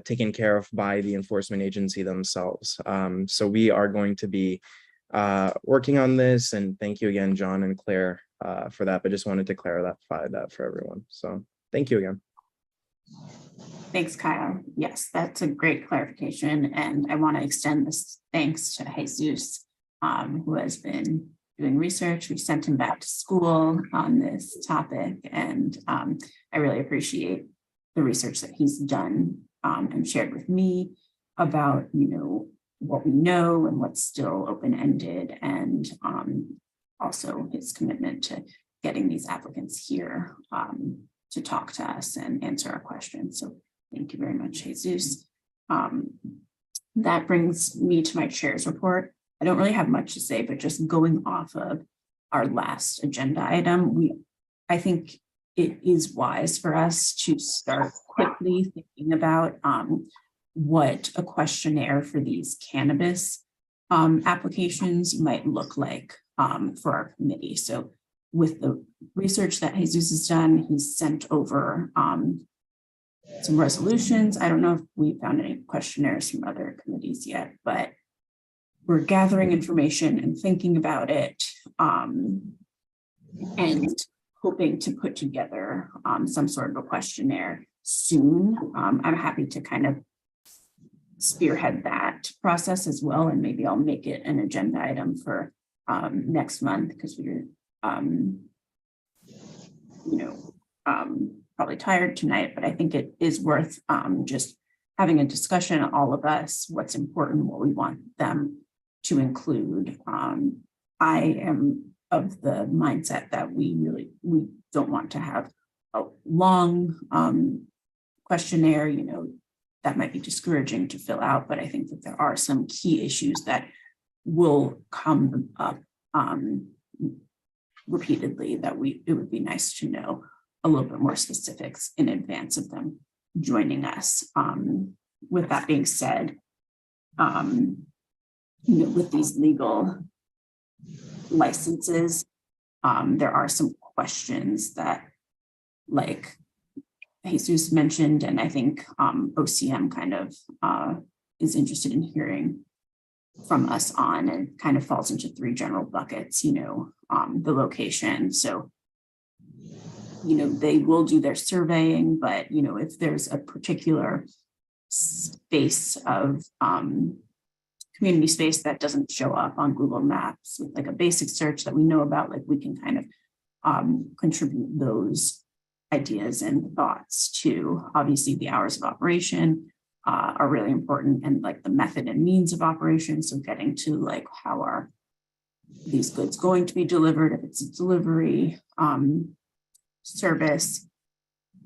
Speaker 13: taken care of by the enforcement agency themselves. So we are going to be working on this, and thank you again, John and Claire, for that. But just wanted to clarify that for everyone. So thank you again.
Speaker 2: Thanks, Kyle. Yes, that's a great clarification. And I want to extend this thanks to Jesus, who has been doing research. We sent him back to school on this topic, and I really appreciate the research that he's done and shared with me about, you know, what we know and what's still open-ended, and also his commitment to getting these applicants here to talk to us and answer our questions. So thank you very much, Jesus. That brings me to my chair's report. I don't really have much to say, but just going off of our last agenda item, I think it is wise for us to start quickly thinking about what a questionnaire for these cannabis applications might look like for our committee. So with the research that Jesus has done, he's sent over some resolutions. I don't know if we found any questionnaires from other committees yet, but we're gathering information and thinking about it and hoping to put together some sort of a questionnaire soon. I'm happy to kind of spearhead that process as well, and maybe I'll make it an agenda item for next month, because we're probably tired tonight, but I think it is worth just having a discussion, all of us, what's important, what we want them to include. I am of the mindset that we don't want to have a long questionnaire, you know, that might be discouraging to fill out, but I think that there are some key issues that will come up repeatedly that it would be nice to know a little bit more specifics in advance of them joining us. With that being said, you know, with these legal licenses, there are some questions that, like Jesus mentioned, and I think OCM kind of is interested in hearing from us on, and kind of falls into three general buckets, you know, the location. So, you know, they will do their surveying, but, you know, if there's a particular space of community space that doesn't show up on Google Maps with like a basic search that we know about, like we can kind of contribute those ideas and thoughts to. Obviously the hours of operation are really important, and like the method and means of operation. So getting to like, how are these goods going to be delivered, if it's a delivery, service,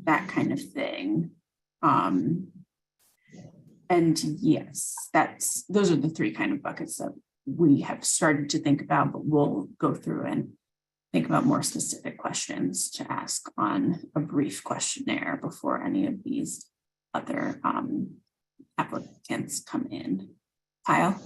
Speaker 2: that kind of thing. And yes, those are the three kind of buckets that we have started to think about, but we'll go through and think about more specific questions to ask on a brief questionnaire before any of these other applicants come in. Kyle?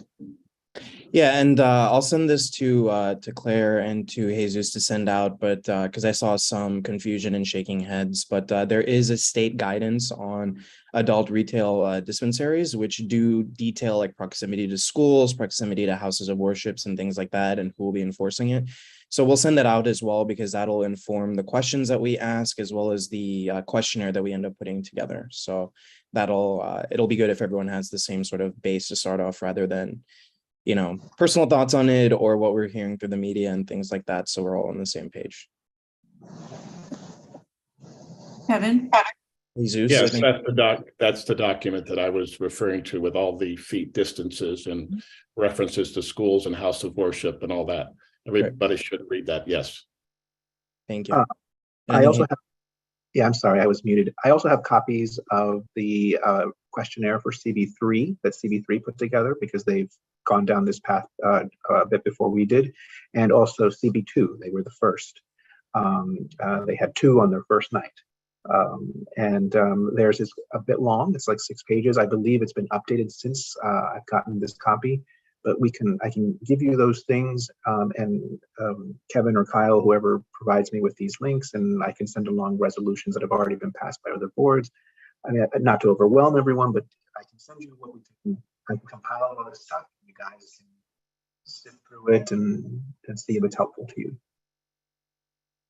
Speaker 13: Yeah, and I'll send this to Claire and to Jesus to send out, but because I saw some confusion and shaking heads, but there is a state guidance on adult retail dispensaries, which do detail like proximity to schools, proximity to houses of worships and things like that, and who will be enforcing it. So we'll send that out as well, because that'll inform the questions that we ask, as well as the questionnaire that we end up putting together. So it'll be good if everyone has the same sort of base to start off, rather than, you know, personal thoughts on it or what we're hearing through the media and things like that. So we're all on the same page.
Speaker 2: Kevin?
Speaker 13: Jesus,
Speaker 12: Yes, that's the document that I was referring to, with all the feet distances and references to schools and house of worship and all that. Everybody should read that. Yes.
Speaker 13: Thank you.
Speaker 1: I also have, yeah, I'm sorry, I was muted. I also have copies of the questionnaire for CB3 that CB3 put together, because they've gone down this path a bit before we did, and also CB2. They were the first. They had 2 on their first night. Theirs is a bit long. It's like 6 pages. I believe it's been updated since I've gotten this copy, but I can give you those things, and Kevin or Kyle, whoever provides me with these links, and I can send along resolutions that have already been passed by other boards. I mean, not to overwhelm everyone, but I can send you what we can. I can compile all this stuff. You guys can sift through it and see if it's helpful to you.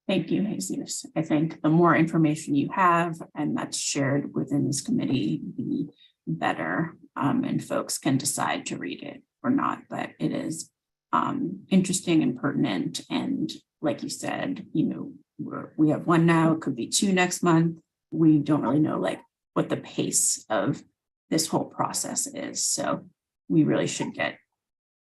Speaker 2: Thank you, Jesus. I think the more information you have and that's shared within this committee, the better, and folks can decide to read it or not. But it is interesting and pertinent. And like you said, you know, we have 1 now, it could be 2 next month. We don't really know like what the pace of this whole process is. So we really should get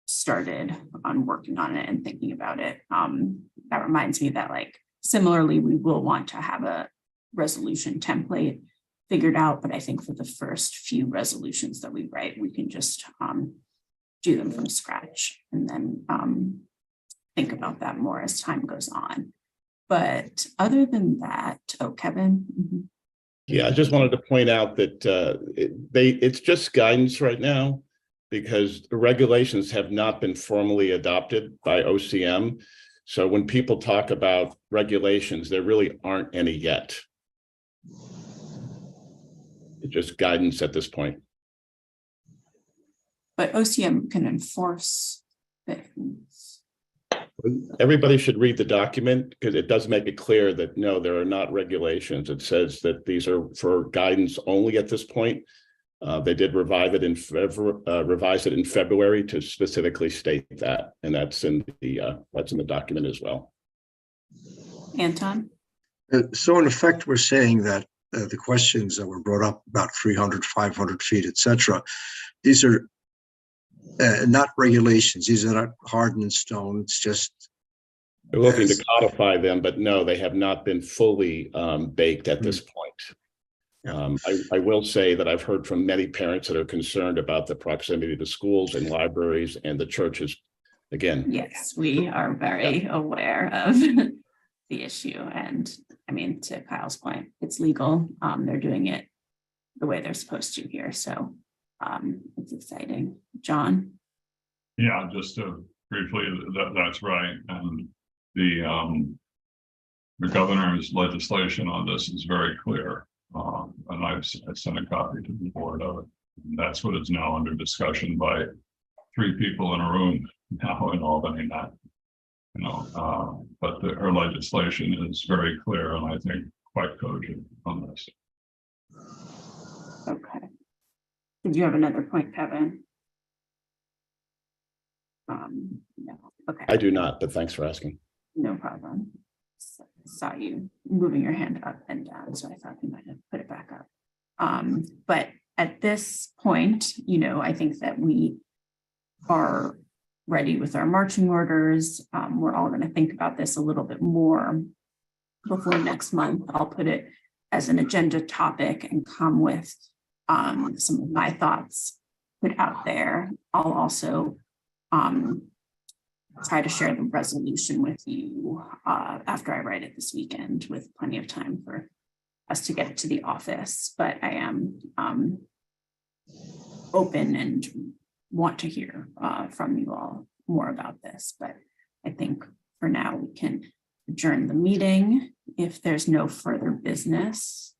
Speaker 2: started on working on it and thinking about it. That reminds me that like, similarly, we will want to have a resolution template figured out, but I think for the first few resolutions that we write, we can just do them from scratch and then think about that more as time goes on. But other than that, Kevin. Mm-hmm.
Speaker 12: Yeah, I just wanted to point out that it's just guidance right now, because the regulations have not been formally adopted by OCM. So when people talk about regulations, there really aren't any yet. It's just guidance at this point.
Speaker 2: But OCM can enforce things.
Speaker 12: Everybody should read the document, because it does make it clear that no, there are not regulations. It says that these are for guidance only at this point. They did revise it in February to specifically state that, and that's in the document as well.
Speaker 2: Anton?
Speaker 5: So in effect, we're saying that the questions that were brought up about 300, 500 feet, etc., these are not regulations. These are not hardened in stone. It's just
Speaker 12: we're looking to codify them, but no, they have not been fully baked at this point. I will say that I've heard from many parents that are concerned about the proximity to schools and libraries and the churches. Again,
Speaker 2: yes, we are very aware of the issue. And I mean, to Kyle's point, it's legal. They're doing it the way they're supposed to here. So it's exciting. John?
Speaker 3: Yeah, just to briefly, that's right. And the governor's legislation on this is very clear. And I sent a copy to the board of it. And that's what is now under discussion by 3 people in a room now in Albany. Not, you know, but her legislation is very clear, and I think quite cogent on this.
Speaker 2: Okay. Did you have another point, Kevin? No. Okay.
Speaker 12: I do not, but thanks for asking.
Speaker 2: No problem. Saw you moving your hand up and down, so I thought you might have put it back up. But at this point, you know, I think that we are ready with our marching orders. We're all going to think about this a little bit more. before next month, I'll put it as an agenda topic and come with some of my thoughts put out there. I'll also try to share the resolution with you after I write it this weekend, with plenty of time for us to get it to the office. But I am open and want to hear from you all more about this. But I think for now we can adjourn the meeting if there's no further business.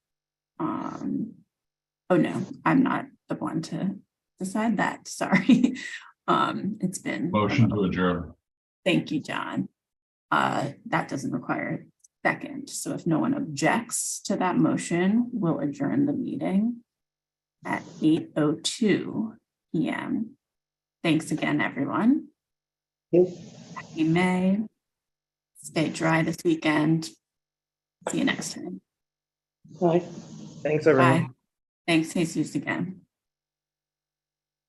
Speaker 2: Oh no, I'm not the one to decide that. Sorry. It's been.
Speaker 3: Motion to adjourn.
Speaker 2: Thank you, John. That doesn't require a second. So if no one objects to that motion, we'll adjourn the meeting at 8:02 p.m. Thanks again, everyone. Happy May. Stay dry this weekend. See you next time.
Speaker 10: Bye.
Speaker 13: Thanks, everyone.
Speaker 2: Bye. Thanks, Jesus, again.